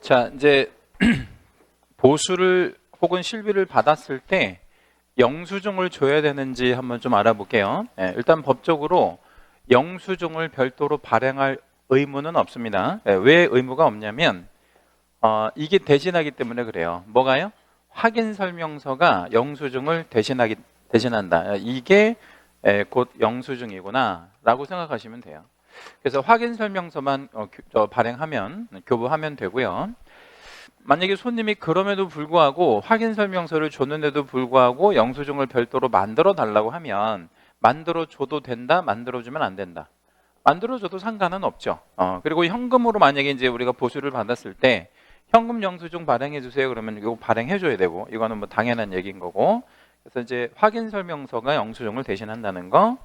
자, 이제 보수를 혹은 실비를 받았을 때 영수증을 줘야 되는지 한번 좀 알아볼게요. 일단 법적으로 영수증을 별도로 발행할 의무는 없습니다. 왜 의무가 없냐면 이게 대신하기 때문에 그래요. 뭐가요? 확인 설명서가 영수증을 대신한다. 이게 곧 영수증이구나 라고 생각하시면 돼요. 그래서 확인 설명서만 발행하면, 교부하면 되고요. 만약에 손님이 그럼에도 불구하고 확인 설명서를 줬는데도 불구하고 영수증을 별도로 만들어 달라고 하면 만들어 줘도 된다, 만들어 주면 안 된다. 만들어 줘도 상관은 없죠. 그리고 현금으로 만약에 이제 우리가 보수를 받았을 때 현금 영수증 발행해 주세요 그러면 이거 발행해 줘야 되고, 이거는 뭐 당연한 얘기인 거고. 그래서 이제 확인 설명서가 영수증을 대신한다는 거.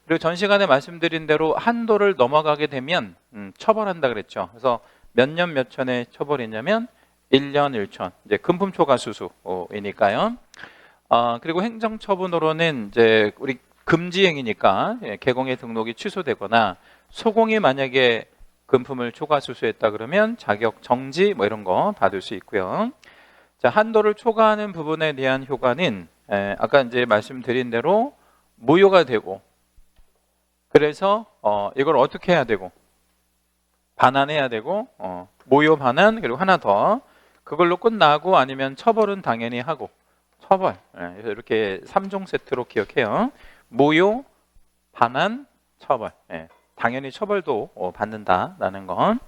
그리고 전 시간에 말씀드린 대로 한도를 넘어가게 되면 처벌한다 그랬죠. 그래서 몇 년 몇 천의 처벌이냐면 1년 1천, 이제 금품 초과 수수이니까요. 그리고 행정처분으로는 이제 우리 금지행위니까 개공의 등록이 취소되거나 소공이 만약에 금품을 초과 수수했다 그러면 자격 정지 뭐 이런 거 받을 수 있고요. 자, 한도를 초과하는 부분에 대한 효과는 아까 이제 말씀드린 대로 무효가 되고, 그래서 이걸 어떻게 해야 되고, 반환해야 되고, 무효 반환, 그리고 하나 더 그걸로 끝나고 아니면 처벌은 당연히 하고, 처벌. 그래서 이렇게 3종 세트로 기억해요. 무효, 반환, 처벌. 당연히 처벌도 받는다라는 건.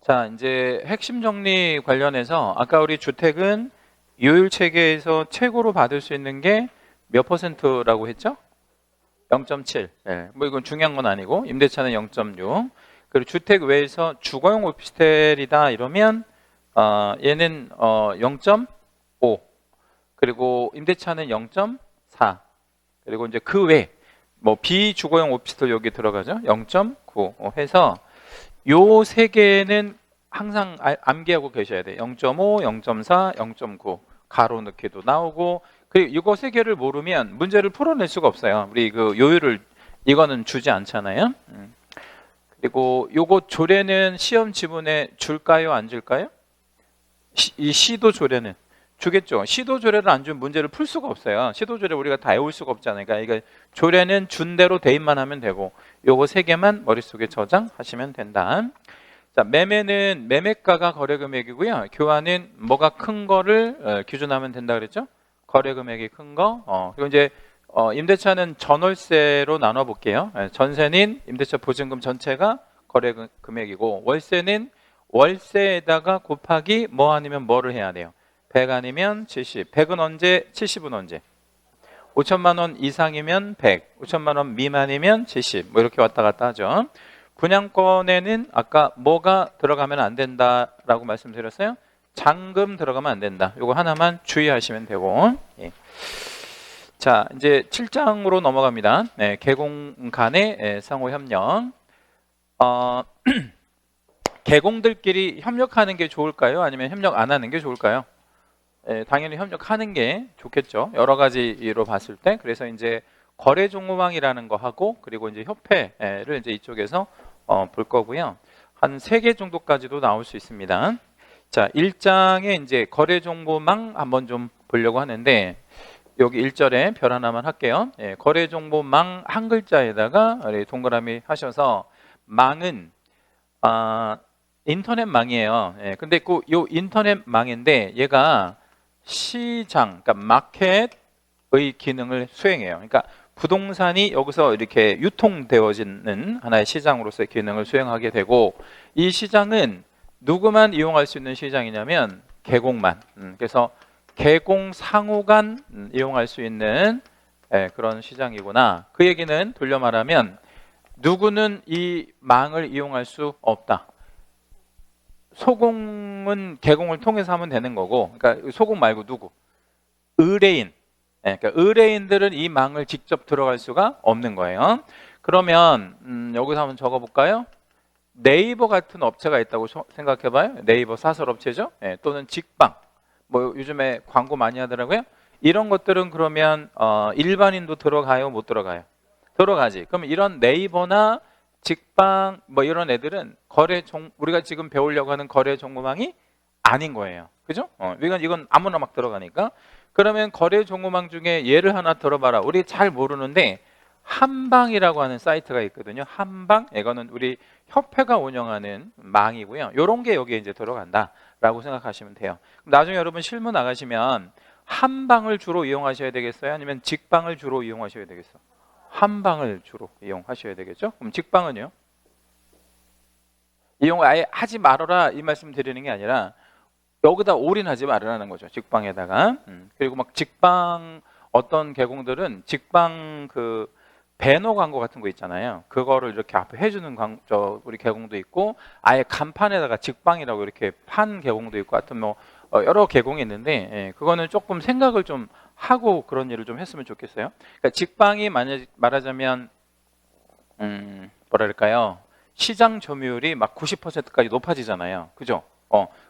자, 이제 핵심 정리 관련해서 아까 우리 주택은 요율 체계에서 최고로 받을 수 있는 게 몇 %라고 했죠? 0.7. 뭐 이건 중요한 건 아니고, 임대차는 0.6. 그리고 주택 외에서 주거용 오피스텔이다 이러면 얘는 0.5. 그리고 임대차는 0.4. 그리고 이제 그 외 뭐 비주거용 오피스텔 여기 들어가죠. 0.9 해서 요 세 개는 항상 암기하고 계셔야 돼요. 0.5, 0.4, 0.9 가로 넣기도 나오고. 그리고 이거 세 개를 모르면 문제를 풀어낼 수가 없어요. 우리 그 요율을 이거는 주지 않잖아요. 그리고 요거 조례는 시험 지문에 줄까요, 안 줄까요? 이 시도 조례는 주겠죠. 시도 조례를 안 주면 문제를 풀 수가 없어요. 시도 조례 우리가 다 외울 수가 없잖아요. 그러니까 이거 조례는 준 대로 대입만 하면 되고, 요거 세 개만 머릿속에 저장하시면 된다. 자, 매매는 매매가가 거래 금액이고요. 교환은 뭐가 큰 거를 기준하면 된다 그랬죠? 거래 금액이 큰 거. 그리고 이제 임대차는 전월세로 나눠 볼게요. 전세는 임대차 보증금 전체가 거래 금액이고, 월세는 월세에다가 곱하기 뭐 아니면 뭐를 해야 돼요? 100 아니면 70. 100은 언제? 70은 언제? 5천만 원 이상이면 100, 5천만 원 미만이면 70. 뭐 이렇게 왔다 갔다 하죠. 분양권에는 아까 뭐가 들어가면 안 된다라고 말씀드렸어요? 잔금 들어가면 안 된다. 이거 하나만 주의하시면 되고. 자, 이제 7장으로 넘어갑니다. 개공 간의 상호 협력. 개공들끼리 협력하는 게 좋을까요? 아니면 협력 안 하는 게 좋을까요? 당연히 협력하는 게 좋겠죠. 여러 가지로 봤을 때. 그래서 이제 거래 종목망이라는 거 하고, 그리고 이제 협회를 이제 이쪽에서 볼 거고요. 한 3개 정도까지도 나올 수 있습니다. 자, 1장에 이제 거래 정보망 한번 좀 보려고 하는데, 여기 1절에 별 하나만 할게요. 거래 정보망 한 글자에다가 동그라미 하셔서, 망은 인터넷망이에요. 근데 요 인터넷망인데 얘가 시장, 그러니까 마켓의 기능을 수행해요. 그러니까 부동산이 여기서 이렇게 유통되어지는 하나의 시장으로서의 기능을 수행하게 되고, 이 시장은 누구만 이용할 수 있는 시장이냐면 개공만. 그래서 개공 상호간 이용할 수 있는 그런 시장이구나. 그 얘기는 돌려 말하면 누구는 이 망을 이용할 수 없다. 소공은 개공을 통해서 하면 되는 거고, 그러니까 소공 말고 누구? 의뢰인. 그러니까 의뢰인들은 이 망을 직접 들어갈 수가 없는 거예요. 그러면 여기서 한번 적어볼까요? 네이버 같은 업체가 있다고 생각해봐요. 네이버 사설업체죠. 또는 직방. 뭐 요즘에 광고 많이 하더라고요. 이런 것들은 그러면 일반인도 들어가요, 못 들어가요? 들어가지. 그럼 이런 네이버나 직방 뭐 이런 애들은 우리가 지금 배우려고 하는 거래 종무망이 아닌 거예요. 그죠? 이건 아무나 막 들어가니까. 그러면 거래 종무망 중에 예를 하나 들어봐라. 우리 잘 모르는데 한방이라고 하는 사이트가 있거든요. 한방. 이거는 우리 협회가 운영하는 망이고요. 이런 게 여기에 이제 들어간다라고 생각하시면 돼요. 나중에 여러분 실무 나가시면 한방을 주로 이용하셔야 되겠어요? 아니면 직방을 주로 이용하셔야 되겠어요? 한방을 주로 이용하셔야 되겠죠? 그럼 직방은요? 이용 아예 하지 말아라 이 말씀 드리는 게 아니라 여기다 올인하지 말으라는 거죠. 직방에다가. 그리고 막 직방 어떤 계공들은 직방 그 배너 광고 같은 거 있잖아요. 그거를 이렇게 앞에 해주는 우리 계공도 있고 아예 간판에다가 직방이라고 이렇게 판 계공도 있고 하여튼 뭐 여러 계공이 있는데 그거는 조금 생각을 좀 하고 그런 일을 좀 했으면 좋겠어요. 그러니까 직방이 말하자면 뭐랄까요? 시장 점유율이 막 90%까지 높아지잖아요. 그죠?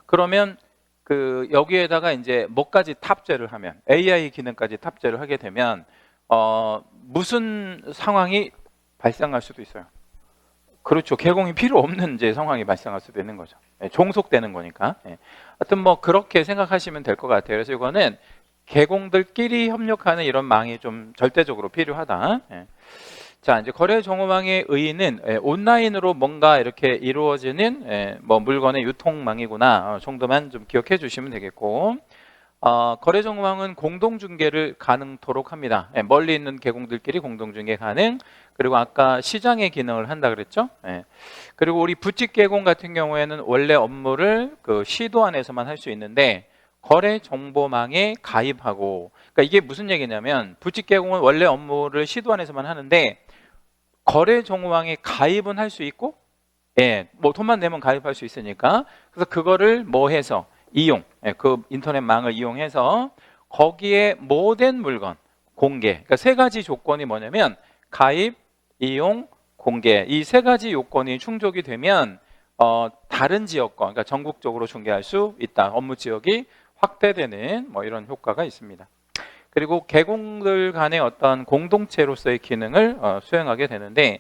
그러면 그 여기에다가 이제 뭐까지 탑재를 하면 AI 기능까지 탑재를 하게 되면 무슨 상황이 발생할 수도 있어요. 그렇죠. 개공이 필요 없는 이제 상황이 발생할 수도 있는 거죠. 종속되는 거니까. 하여튼 뭐 그렇게 생각하시면 될 것 같아요. 그래서 이거는 개공들끼리 협력하는 이런 망이 좀 절대적으로 필요하다. 자, 이제 거래 정보망의 의의는 온라인으로 뭔가 이렇게 이루어지는 뭐 물건의 유통망이구나 정도만 좀 기억해 주시면 되겠고, 거래 정보망은 공동 중개를 가능토록 합니다. 멀리 있는 계공들끼리 공동 중개 가능. 그리고 아까 시장의 기능을 한다 그랬죠. 그리고 우리 부직 계공 같은 경우에는 원래 업무를 그 시도 안에서만 할 수 있는데 거래 정보망에 가입하고, 그러니까 이게 무슨 얘기냐면 부직 계공은 원래 업무를 시도 안에서만 하는데 거래 정보망에 가입은 할 수 있고, 뭐 돈만 내면 가입할 수 있으니까, 그래서 그거를 뭐 해서 그 인터넷망을 이용해서 거기에 모든 물건 공개. 그러니까 세 가지 조건이 뭐냐면 가입, 이용, 공개. 이 세 가지 요건이 충족이 되면 다른 지역권, 그러니까 전국적으로 중개할 수 있다. 업무 지역이 확대되는 뭐 이런 효과가 있습니다. 그리고 계공들 간의 어떤 공동체로서의 기능을 수행하게 되는데,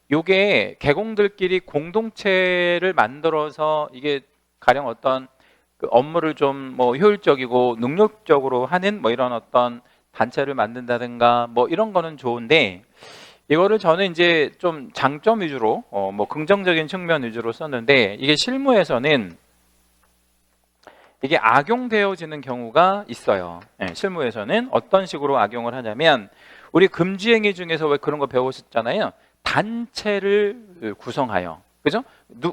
이게 계공들끼리 공동체를 만들어서 이게 가령 어떤 그 업무를 좀 뭐 효율적이고 능력적으로 하는 뭐 이런 어떤 단체를 만든다든가 뭐 이런 거는 좋은데, 이거를 저는 이제 좀 장점 위주로 뭐 긍정적인 측면 위주로 썼는데, 이게 실무에서는 이게 악용되어지는 경우가 있어요. 실무에서는 어떤 식으로 악용을 하냐면, 우리 금지행위 중에서 왜 그런 거 배우셨잖아요. 단체를 구성하여, 그죠?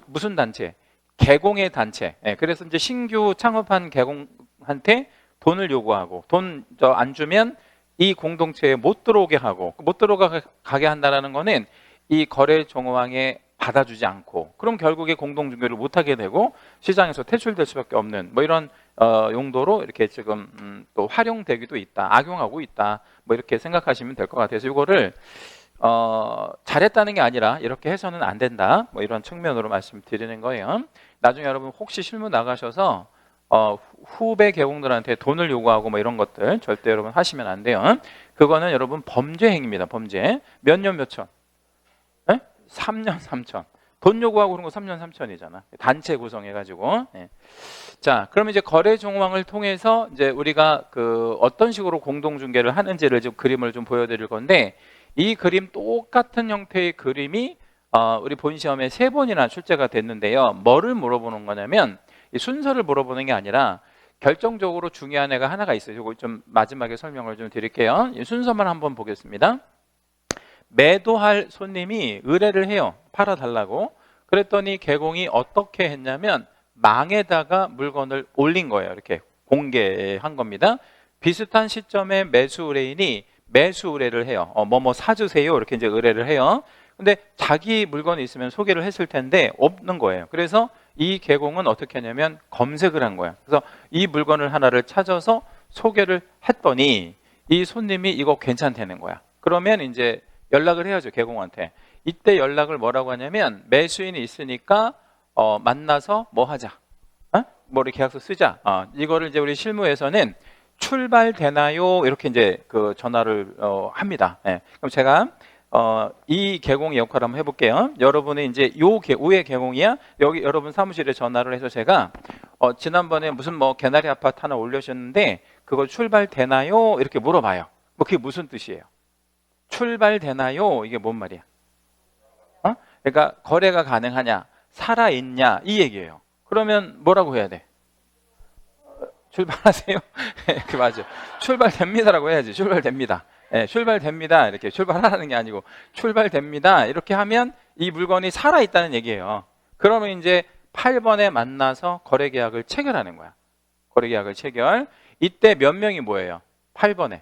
무슨 단체? 계공의 단체. 그래서 이제 신규 창업한 계공한테 돈을 요구하고, 돈 안 주면 이 공동체에 못 들어오게 하고, 못 들어가게 한다는 거는 이 거래 정보망에 받아주지 않고, 그럼 결국에 공동중개를 못하게 되고 시장에서 퇴출될 수밖에 없는 뭐 이런 용도로 이렇게 지금 또 활용되기도 있다, 악용하고 있다, 뭐 이렇게 생각하시면 될 것 같아서 이거를 잘했다는 게 아니라 이렇게 해서는 안 된다, 뭐 이런 측면으로 말씀드리는 거예요. 나중에 여러분 혹시 실무 나가셔서 후배 계공들한테 돈을 요구하고 뭐 이런 것들 절대 여러분 하시면 안 돼요. 그거는 여러분 범죄 행위입니다. 범죄. 몇 년 몇천? 3년 3천. 돈 요구하고 그런 거 3년 3천이잖아. 단체 구성해가지고. 자, 그러면 이제 거래 정황을 통해서 이제 우리가 그 어떤 식으로 공동 중개를 하는지를 좀 그림을 좀 보여드릴 건데, 이 그림 똑같은 형태의 그림이 우리 본 시험에 3번이나 출제가 됐는데요. 뭐를 물어보는 거냐면, 이 순서를 물어보는 게 아니라 결정적으로 중요한 애가 하나가 있어요. 이거 좀 마지막에 설명을 좀 드릴게요. 이 순서만 한번 보겠습니다. 매도할 손님이 의뢰를 해요. 팔아달라고. 그랬더니 계공이 어떻게 했냐면 망에다가 물건을 올린 거예요. 이렇게 공개한 겁니다. 비슷한 시점에 매수 의뢰인이 매수 의뢰를 해요. 뭐뭐 사주세요. 이렇게 이제 의뢰를 해요. 근데 자기 물건이 있으면 소개를 했을 텐데 없는 거예요. 그래서 이 계공은 어떻게 하냐면 검색을 한 거예요. 그래서 이 물건을 하나를 찾아서 소개를 했더니 이 손님이 이거 괜찮다는 거야. 그러면 이제 연락을 해야죠, 계공한테. 이때 연락을 뭐라고 하냐면 매수인이 있으니까 만나서 뭐 하자, 뭐 이렇게 계약서 쓰자. 이거를 이제 우리 실무에서는 출발되나요? 이렇게 이제 그 전화를 합니다. 그럼 제가 이 개공의 역할을 한번 해볼게요. 여러분이 이제 우의 개공이야. 여기 여러분 사무실에 전화를 해서 제가 지난번에 무슨 뭐 개나리 아파트 하나 올려주셨는데 그거 출발되나요? 이렇게 물어봐요. 뭐 그게 무슨 뜻이에요? 출발되나요? 이게 뭔 말이야? 그러니까 거래가 가능하냐? 살아있냐? 이 얘기예요. 그러면 뭐라고 해야 돼? 출발하세요? 그 맞아요. 출발됩니다라고 해야지. 출발됩니다. 출발됩니다. 이렇게 출발하라는 게 아니고 출발됩니다. 이렇게 하면 이 물건이 살아있다는 얘기예요. 그러면 이제 8번에 만나서 거래계약을 체결하는 거야. 거래계약을 체결. 이때 몇 명이 뭐예요? 8번에.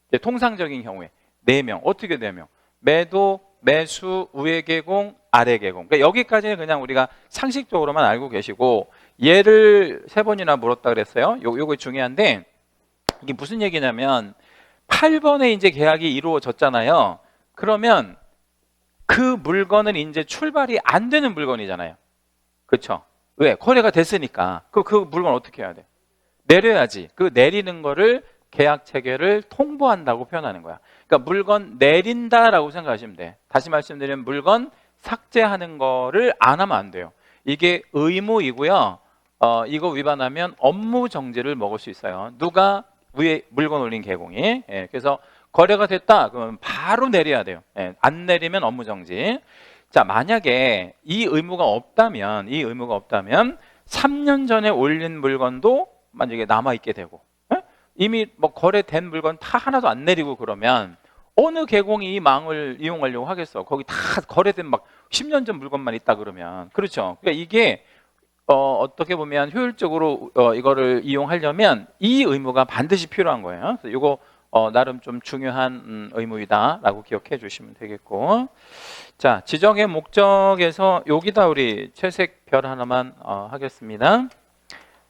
이제 통상적인 경우에 4명. 어떻게 4명? 매도, 매수, 우회 개공, 아래 개공. 그러니까 여기까지는 그냥 우리가 상식적으로만 알고 계시고 얘를 3번이나 물었다 그랬어요. 요거 중요한데 이게 무슨 얘기냐면 8번에 이제 계약이 이루어졌잖아요. 그러면 그 물건은 이제 출발이 안 되는 물건이잖아요. 그렇죠? 왜? 거래가 됐으니까. 그 물건 어떻게 해야 돼? 내려야지. 그 내리는 거를 계약 체결을 통보한다고 표현하는 거야. 그러니까 물건 내린다라고 생각하시면 돼. 다시 말씀드리면 물건 삭제하는 거를 안 하면 안 돼요. 이게 의무이고요. 이거 위반하면 업무 정지를 먹을 수 있어요. 누가 위에 물건 올린 개공이. 그래서 거래가 됐다 그러면 바로 내려야 돼요. 안 내리면 업무 정지. 자, 만약에 이 의무가 없다면 3년 전에 올린 물건도 만약에 남아 있게 되고 이미 뭐 거래된 물건 다 하나도 안 내리고 그러면 어느 개공이 이 망을 이용하려고 하겠어? 거기 다 거래된 막 10년 전 물건만 있다 그러면. 그렇죠? 그러니까 이게 어떻게 보면 효율적으로 이거를 이용하려면 이 의무가 반드시 필요한 거예요. 그래서 이거 나름 좀 중요한 의무이다라고 기억해 주시면 되겠고. 자, 지정의 목적에서 여기다 우리 채색 별 하나만 하겠습니다.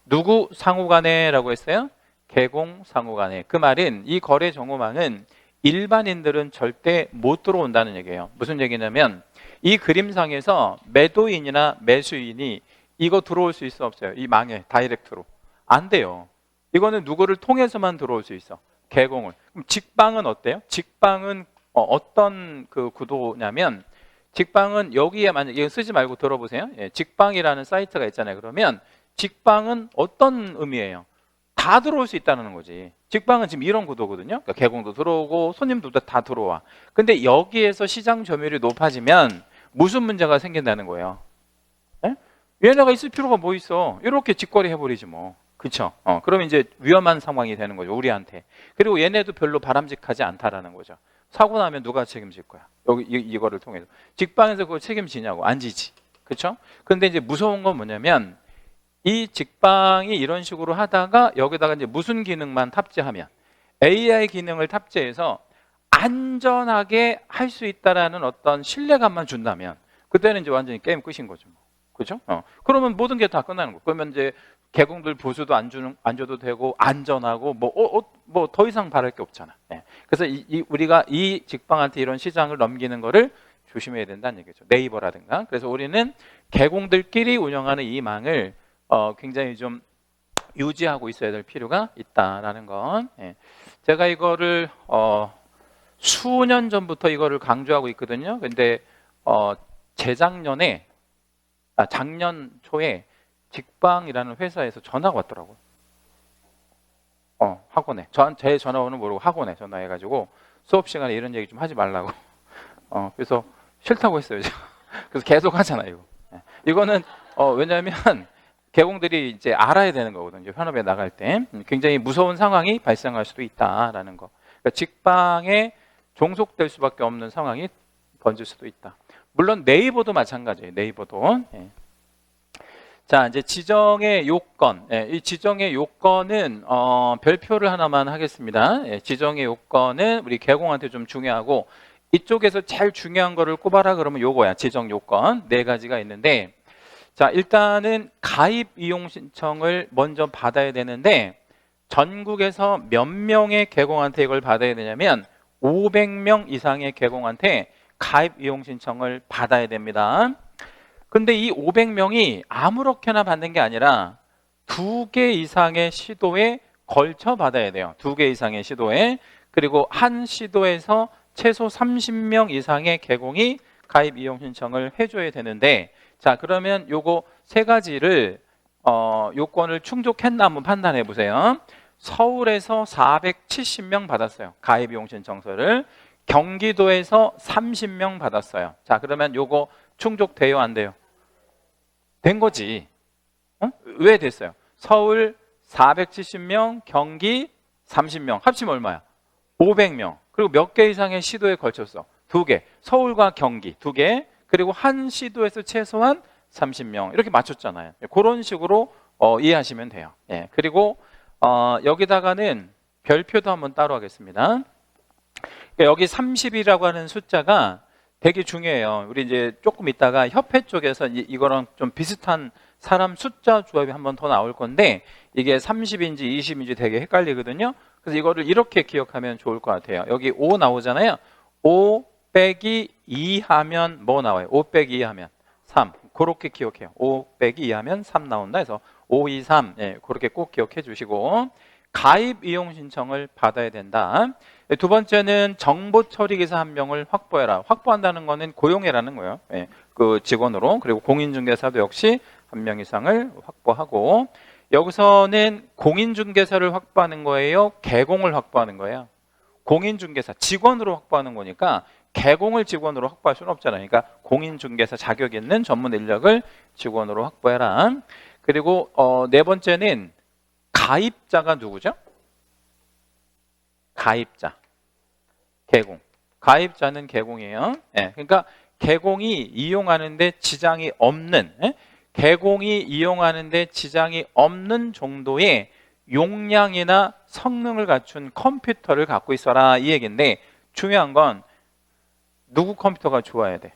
누구 상호간에라고 했어요? 개공 상호간에. 그 말은 이 거래 정보망은 일반인들은 절대 못 들어온다는 얘기예요. 무슨 얘기냐면 이 그림상에서 매도인이나 매수인이 이거 들어올 수 있어 없어요? 이 망에 다이렉트로 안 돼요. 이거는 누구를 통해서만 들어올 수 있어? 개공을. 그럼 직방은 어때요? 직방은 어떤 그 구도냐면 직방은 여기에 만약 이거 쓰지 말고 들어보세요. 직방이라는 사이트가 있잖아요. 그러면 직방은 어떤 의미예요? 다 들어올 수 있다는 거지. 직방은 지금 이런 구도거든요. 그러니까 개공도 들어오고 손님도 다 들어와. 근데 여기에서 시장 점유율이 높아지면 무슨 문제가 생긴다는 거예요? 얘네가 있을 필요가 뭐 있어? 이렇게 직거래 해버리지 뭐. 그쵸? 그러면 이제 위험한 상황이 되는 거죠. 우리한테. 그리고 얘네도 별로 바람직하지 않다라는 거죠. 사고 나면 누가 책임질 거야? 여기 이거를 통해서. 직방에서 그걸 책임지냐고. 안 지지. 그쵸? 근데 이제 무서운 건 뭐냐면 이 직방이 이런 식으로 하다가 여기다가 이제 무슨 기능만 탑재하면 AI 기능을 탑재해서 안전하게 할 수 있다라는 어떤 신뢰감만 준다면 그때는 이제 완전히 게임 끝인 거죠. 그렇죠? 그러면 모든 게 다 끝나는 거. 그러면 이제 개공들 보수도 안 줘도 되고 안전하고 뭐 더 이상 바랄 게 없잖아. 그래서 우리가 이 직방한테 이런 시장을 넘기는 거를 조심해야 된다는 얘기죠. 네이버라든가. 그래서 우리는 개공들끼리 운영하는 이 망을 굉장히 좀 유지하고 있어야 될 필요가 있다라는 건. 제가 이거를 수년 전부터 이거를 강조하고 있거든요. 근데 재작년에 작년 초에 직방이라는 회사에서 전화가 왔더라고요. 학원에. 제 전화번호 모르고 학원에 전화해가지고 수업 시간에 이런 얘기 좀 하지 말라고. 그래서 싫다고 했어요. 그래서 계속 하잖아요. 이거는 왜냐하면 개공들이 이제 알아야 되는 거거든요. 현업에 나갈 때 굉장히 무서운 상황이 발생할 수도 있다라는 거. 그러니까 직방에 종속될 수밖에 없는 상황이 번질 수도 있다. 물론 네이버도 마찬가지예요. 네이버도. 자, 이제 지정의 요건. 이 지정의 요건은 별표를 하나만 하겠습니다. 지정의 요건은 우리 개공한테 좀 중요하고 이쪽에서 제일 중요한 거를 꼽아라 그러면 요거야. 지정 요건 4가지가 있는데 자, 일단은 가입 이용 신청을 먼저 받아야 되는데 전국에서 몇 명의 개공한테 이걸 받아야 되냐면 500명 이상의 개공한테 가입 이용 신청을 받아야 됩니다. 근데 이 500명이 아무렇게나 받는 게 아니라 2개 이상의 시도에 걸쳐 받아야 돼요. 2개 이상의 시도에. 그리고 한 시도에서 최소 30명 이상의 개공이 가입 이용 신청을 해줘야 되는데, 자 그러면 요거 세 가지를 요건을 충족했나 한번 판단해 보세요. 서울에서 470명 받았어요. 가입 이용 신청서를. 경기도에서 30명 받았어요. 자 그러면 요거 충족돼요 안 돼요? 된 거지. 왜 됐어요? 서울 470명, 경기 30명, 합치면 얼마야? 500명. 그리고 몇 개 이상의 시도에 걸쳤어? 2개. 서울과 경기 2개. 그리고 한 시도에서 최소한 30명. 이렇게 맞췄잖아요. 그런 식으로 이해하시면 돼요. 예. 그리고 여기다가는 별표도 한번 따로 하겠습니다. 그러니까 여기 30이라고 하는 숫자가 되게 중요해요. 우리 이제 조금 있다가 협회 쪽에서 이거랑 좀 비슷한 사람 숫자 조합이 한 번 더 나올 건데, 이게 30인지 20인지 되게 헷갈리거든요. 그래서 이거를 이렇게 기억하면 좋을 것 같아요. 여기 5 나오잖아요. 5 빼기 2 하면 뭐 나와요? 5 빼기 2 하면 3. 그렇게 기억해요. 5 빼기 2 하면 3 나온다 해서 5, 2, 3. 예, 그렇게 꼭 기억해 주시고, 가입 이용 신청을 받아야 된다. 두 번째는 정보 처리 기사 한 명을 확보해라. 확보한다는 거는 고용해라는 거예요. 예, 그 직원으로. 그리고 공인중개사도 역시 한 명 이상을 확보하고, 여기서는 공인중개사를 확보하는 거예요? 개공을 확보하는 거예요? 공인중개사 직원으로 확보하는 거니까 개공을 직원으로 확보할 수는 없잖아요. 그러니까 공인중개사 자격 있는 전문 인력을 직원으로 확보해라. 그리고 네 번째는 가입자가 누구죠? 가입자. 개공. 가입자는 개공이에요. 예, 그러니까 개공이 이용하는데 지장이 없는, 개공이 이용하는데 지장이 없는 정도의 용량이나 성능을 갖춘 컴퓨터를 갖고 있어라, 이 얘기인데, 중요한 건 누구 컴퓨터가 좋아야 돼?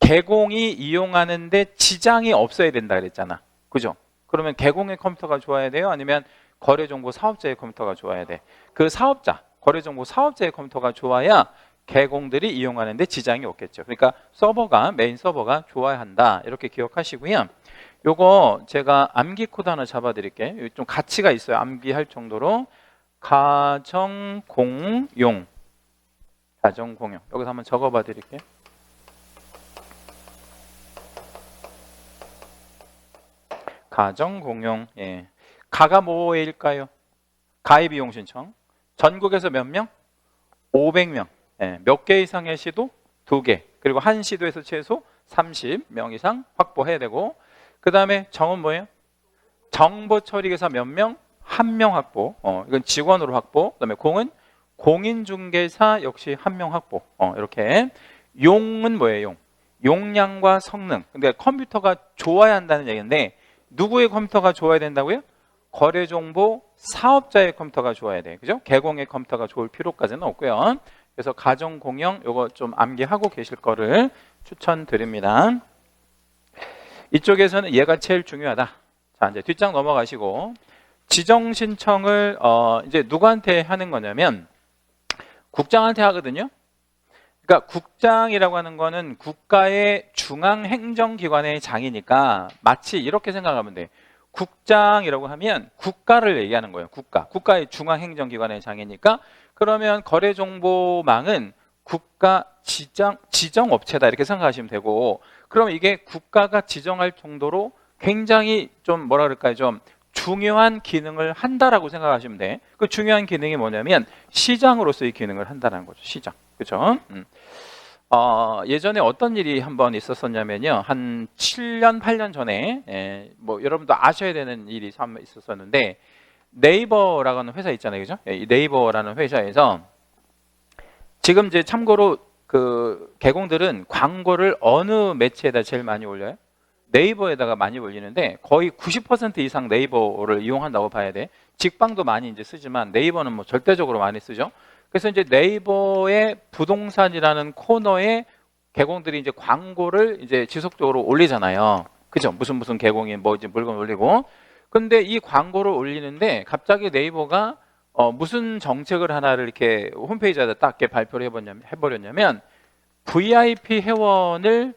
개공이 이용하는데 지장이 없어야 된다 그랬잖아. 그죠? 그러면 개공의 컴퓨터가 좋아야 돼요? 아니면 거래정보 사업자의 컴퓨터가 좋아야 돼? 그 사업자, 거래정보 사업자의 컴퓨터가 좋아야 개공들이 이용하는데 지장이 없겠죠. 그러니까 서버가, 메인 서버가 좋아야 한다, 이렇게 기억하시고요. 요거 제가 암기 코드 하나 잡아 드릴게요. 좀 가치가 있어요. 암기할 정도로. 가정공용. 가정공용. 여기서 한번 적어 봐 드릴게요. 가정공용. 예. 가가 뭐일까요? 가입 이용 신청. 전국에서 몇 명? 500명. 예. 몇 개 이상의 시도? 2개. 그리고 한 시도에서 최소 30명 이상 확보해야 되고, 그 다음에 정은 뭐예요? 정보 처리기사 몇 명? 1명 확보. 이건 직원으로 확보. 그 다음에 공은 공인중개사 역시 1명 확보. 이렇게. 용은 뭐예요? 용. 용량과 성능. 근데 컴퓨터가 좋아야 한다는 얘기인데, 누구의 컴퓨터가 좋아야 된다고요? 거래정보 사업자의 컴퓨터가 좋아야 돼. 그죠? 개공의 컴퓨터가 좋을 필요까지는 없고요. 그래서 가정공용 요거 좀 암기하고 계실 거를 추천드립니다. 이쪽에서는 얘가 제일 중요하다. 자, 이제 뒷장 넘어가시고, 지정 신청을 이제 누구한테 하는 거냐면 국장한테 하거든요. 그러니까 국장이라고 하는 거는 국가의 중앙행정기관의 장이니까 마치 이렇게 생각하면 돼. 국장이라고 하면 국가를 얘기하는 거예요. 국가의 중앙행정기관의 장이니까, 그러면 거래정보망은 국가 지정업체다, 이렇게 생각하시면 되고, 그럼 이게 국가가 지정할 정도로 굉장히 좀 뭐라 그럴까요? 좀 중요한 기능을 한다라고 생각하시면 돼. 그 중요한 기능이 뭐냐면 시장으로서의 기능을 한다는 거죠. 시장. 그렇죠? 예전에 어떤 일이 한번 있었었냐면요. 한 7년, 8년 전에 뭐 여러분도 아셔야 되는 일이 한번 있었었는데, 네이버라고 하는 회사 있잖아요. 그죠? 이 네이버라는 회사에서 지금 이제 참고로 그 개공들은 광고를 어느 매체에다 제일 많이 올려요? 네이버에다가 많이 올리는데 거의 90% 이상 네이버를 이용한다고 봐야 돼. 직방도 많이 이제 쓰지만 네이버는 뭐 절대적으로 많이 쓰죠. 그래서 이제 네이버의 부동산이라는 코너에 개공들이 이제 광고를 이제 지속적으로 올리잖아요. 그죠? 무슨 개공이 뭐 이제 물건 올리고. 근데 이 광고를 올리는데 갑자기 네이버가 무슨 정책을 하나를 이렇게 홈페이지에다 딱 이렇게 발표를 해버렸냐면 VIP 회원을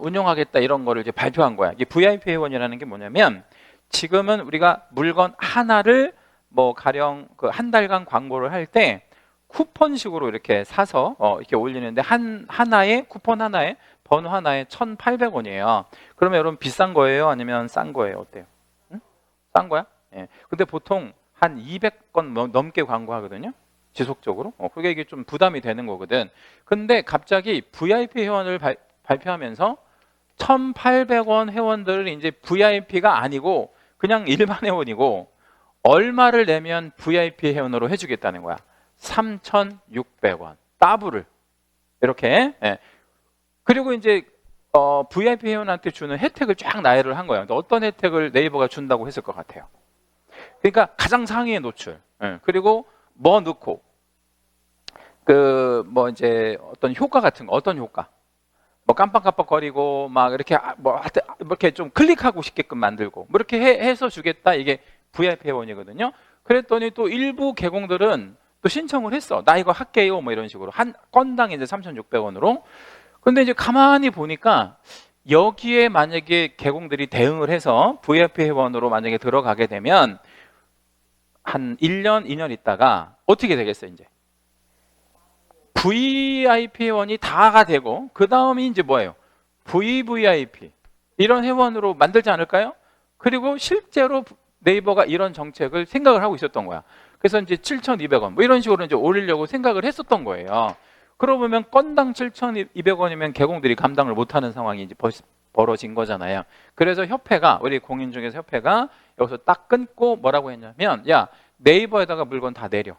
운영하겠다, 이런 거를 이제 발표한 거야. 이 VIP 회원이라는 게 뭐냐면, 지금은 우리가 물건 하나를 뭐 가령 그 한 달간 광고를 할 때 쿠폰식으로 이렇게 사서 이렇게 올리는데 하나에 쿠폰 하나에 번호 하나에 1,800원이에요. 그러면 여러분 비싼 거예요? 아니면 싼 거예요? 어때요? 응? 싼 거야? 예. 근데 보통 한 200건 넘게 광고하거든요. 지속적으로. 그게 이게 좀 부담이 되는 거거든. 근데 갑자기 VIP 회원을 발표하면서 1,800원 회원들은 이제 VIP가 아니고 그냥 일반 회원이고 얼마를 내면 VIP 회원으로 해주겠다는 거야. 3,600원. 더블을. 이렇게. 예. 그리고 이제 VIP 회원한테 주는 혜택을 쫙 나열을 한 거예요. 어떤 혜택을 네이버가 준다고 했을 것 같아요. 그러니까 가장 상위의 노출. 예. 그리고 뭐 넣고 뭐 이제 어떤 효과 같은 거, 어떤 효과? 뭐 깜빡깜빡거리고 막 이렇게 뭐 이렇게 좀 클릭하고 싶게끔 만들고 뭐 이렇게 해서 주겠다. 이게 VIP 회원이거든요. 그랬더니 또 일부 개공들은 또 신청을 했어. 나 이거 할게요. 뭐 이런 식으로 한 건당 이제 3,600원으로. 근데 이제 가만히 보니까 여기에 만약에 개공들이 대응을 해서 VIP 회원으로 만약에 들어가게 되면 한 1년, 2년 있다가 어떻게 되겠어요, 이제? VIP 회원이 다가 되고 그 다음이 이제 뭐예요? VVIP 이런 회원으로 만들지 않을까요? 그리고 실제로 네이버가 이런 정책을 생각을 하고 있었던 거야. 그래서 이제 7,200원 뭐 이런 식으로 이제 올리려고 생각을 했었던 거예요. 그러고 보면 건당 7,200원이면 개공들이 감당을 못하는 상황이 이제 벌어진 거잖아요. 그래서 협회가 우리 공인중개사 협회가 여기서 딱 끊고 뭐라고 했냐면 야 네이버에다가 물건 다 내려.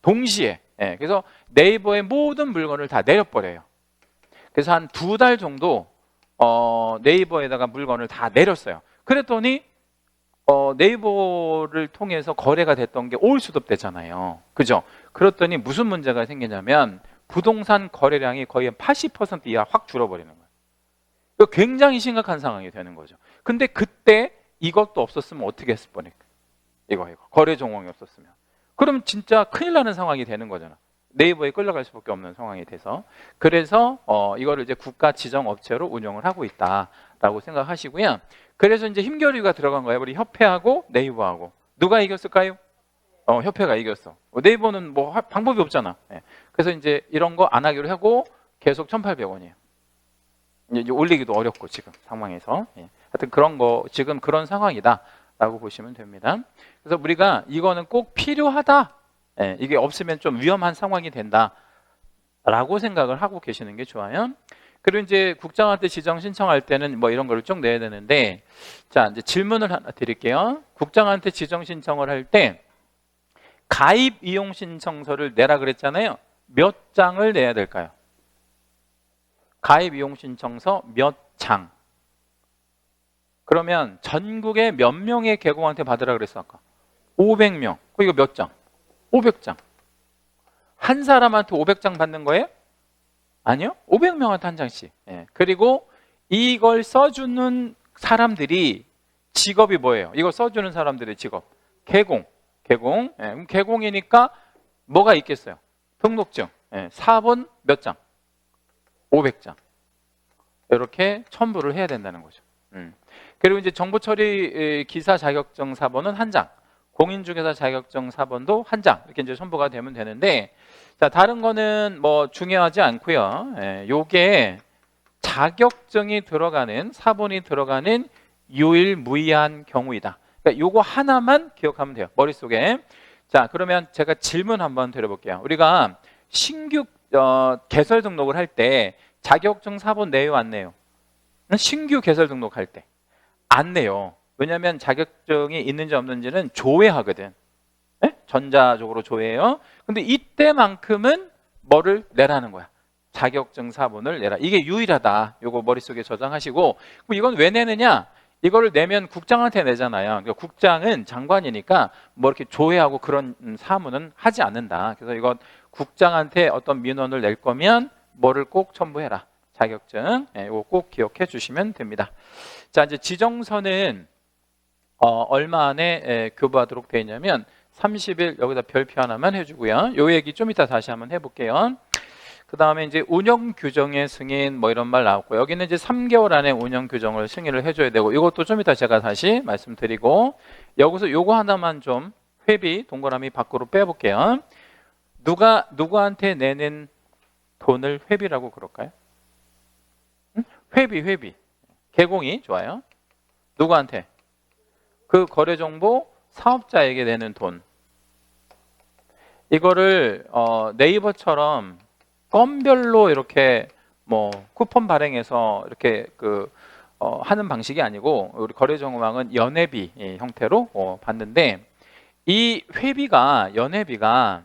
동시에. 예, 그래서 네이버의 모든 물건을 다 내려버려요. 그래서 한 2달 정도 네이버에다가 물건을 다 내렸어요. 그랬더니 네이버를 통해서 거래가 됐던 게 올수덥됐잖아요. 그죠? 그랬더니 무슨 문제가 생기냐면 부동산 거래량이 거의 80% 이하 확 줄어버리는 거예요. 굉장히 심각한 상황이 되는 거죠. 근데 그때 이것도 없었으면 어떻게 했을 뻔했까? 이거 거래 정황이 없었으면. 그럼 진짜 큰일 나는 상황이 되는 거잖아. 네이버에 끌려갈 수밖에 없는 상황이 돼서. 그래서 이거를 이제 국가 지정 업체로 운영을 하고 있다라고 생각하시고요. 그래서 이제 힘겨루기가 들어간 거예요. 우리 협회하고 네이버하고. 누가 이겼을까요? 협회가 이겼어. 네이버는 뭐 방법이 없잖아. 예. 그래서 이제 이런 거 안 하기로 하고 계속 1,800원이에요. 이제 올리기도 어렵고 지금 상황에서. 예. 하여튼 그런 거 지금 그런 상황이다. 라고 보시면 됩니다. 그래서 우리가 이거는 꼭 필요하다. 예, 이게 없으면 좀 위험한 상황이 된다. 라고 생각을 하고 계시는 게 좋아요. 그리고 이제 국장한테 지정 신청할 때는 뭐 이런 걸 쭉 내야 되는데, 자, 이제 질문을 하나 드릴게요. 국장한테 지정 신청을 할 때 가입 이용 신청서를 내라 그랬잖아요. 몇 장을 내야 될까요? 가입 이용 신청서 몇 장? 그러면 전국에 몇 명의 개공한테 받으라 그랬어 아까? 500명. 이거 몇 장? 500장. 한 사람한테 500장 받는 거예요? 아니요. 500명한테 한 장씩. 예. 그리고 이걸 써주는 사람들이 직업이 뭐예요? 이거 써주는 사람들의 직업. 개공. 예. 그럼 개공이니까 뭐가 있겠어요? 등록증. 예. 4번 몇 장? 500장. 이렇게 첨부를 해야 된다는 거죠. 그리고 이제 정보처리 기사 자격증 4번은 한 장, 공인중개사 자격증 4번도 한 장 이렇게 이제 첨부가 되면 되는데, 자 다른 거는 뭐 중요하지 않고요. 요게 자격증이 들어가는 4번이 들어가는 유일무이한 경우이다. 그러니까 요거 하나만 기억하면 돼요. 머릿속에. 자 그러면 제가 질문 한번 드려볼게요. 우리가 신규 개설 등록을 할 때 자격증 4번 내요 안 내요? 신규 개설 등록할 때 안 내요. 왜냐하면 자격증이 있는지 없는지는 조회하거든. 네? 전자적으로 조회해요. 근데 이때만큼은 뭐를 내라는 거야? 자격증 4번을 내라. 이게 유일하다. 요거 머릿속에 저장하시고, 그럼 이건 왜 내느냐? 이거를 내면 국장한테 내잖아요. 그러니까 국장은 장관이니까 뭐 이렇게 조회하고 그런 사무는 하지 않는다. 그래서 이건 국장한테 어떤 민원을 낼 거면 뭐를 꼭 첨부해라. 자격증. 이거 꼭 기억해 주시면 됩니다. 자, 이제 지정서는 얼마 안에 교부하도록 되어 있냐면 30일 여기다 별표 하나만 해주고요. 요 얘기 좀 이따 다시 한번 해볼게요. 그 다음에 이제 운영 규정의 승인 뭐 이런 말 나왔고, 여기는 이제 3개월 안에 운영 규정을 승인을 해줘야 되고, 이것도 좀 이따 제가 다시 말씀드리고, 여기서 요거 하나만 좀 회비 동그라미 밖으로 빼볼게요. 누구한테 내는 돈을 회비라고 그럴까요? 응? 회비. 개공이 좋아요. 누구한테? 그 거래정보 사업자에게 내는 돈. 이거를 네이버처럼 건별로 이렇게 뭐 쿠폰 발행해서 이렇게 하는 방식이 아니고 우리 거래정보망은 연회비 형태로 받는데, 이 회비가 연회비가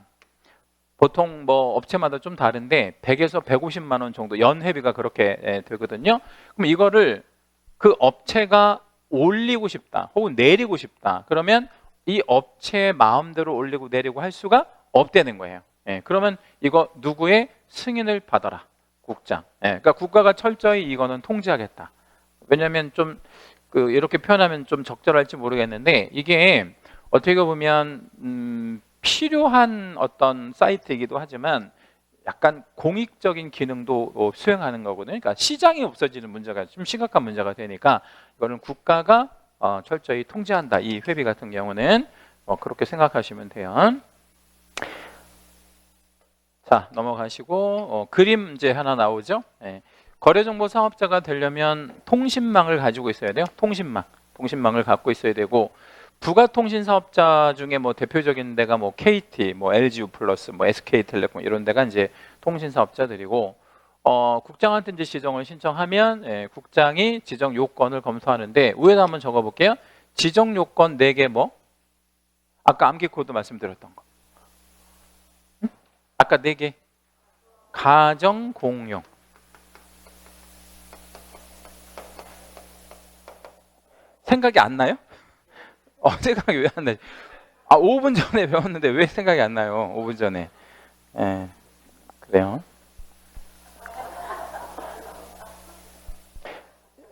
보통 뭐 업체마다 좀 다른데 100에서 150만 원 정도 연회비가 그렇게 되거든요. 그럼 이거를 그 업체가 올리고 싶다 혹은 내리고 싶다 그러면 이 업체의 마음대로 올리고 내리고 할 수가 없다는 거예요. 그러면 이거 누구의 승인을 받아라? 국장. 그러니까 국가가 철저히 이거는 통제하겠다. 왜냐하면 좀 이렇게 표현하면 좀 적절할지 모르겠는데, 이게 어떻게 보면 필요한 어떤 사이트이기도 하지만 약간 공익적인 기능도 수행하는 거거든요. 그러니까 시장이 없어지는 문제가 좀 심각한 문제가 되니까 이거는 국가가 철저히 통제한다. 이 회비 같은 경우는 그렇게 생각하시면 돼요. 자, 넘어가시고 그림 이제 하나 나오죠. 거래정보 사업자가 되려면 통신망을 가지고 있어야 돼요. 통신망을 갖고 있어야 되고, 부가통신 사업자 중에 뭐 대표적인 데가 뭐 KT, 뭐 LGU 플러스, 뭐 SK텔레콤 이런 데가 이제 통신 사업자들이고, 국장한테 이제 지정을 신청하면 국장이 지정 요건을 검토하는데, 위에다 한번 적어볼게요. 지정 요건 4개 뭐? 아까 암기 코드 말씀드렸던 거. 아까 4개. 가정 공용. 생각이 안 나요? 생각이 왜 안 나요? 5분 전에 배웠는데 왜 생각이 안 나요? 5분 전에. 그래요.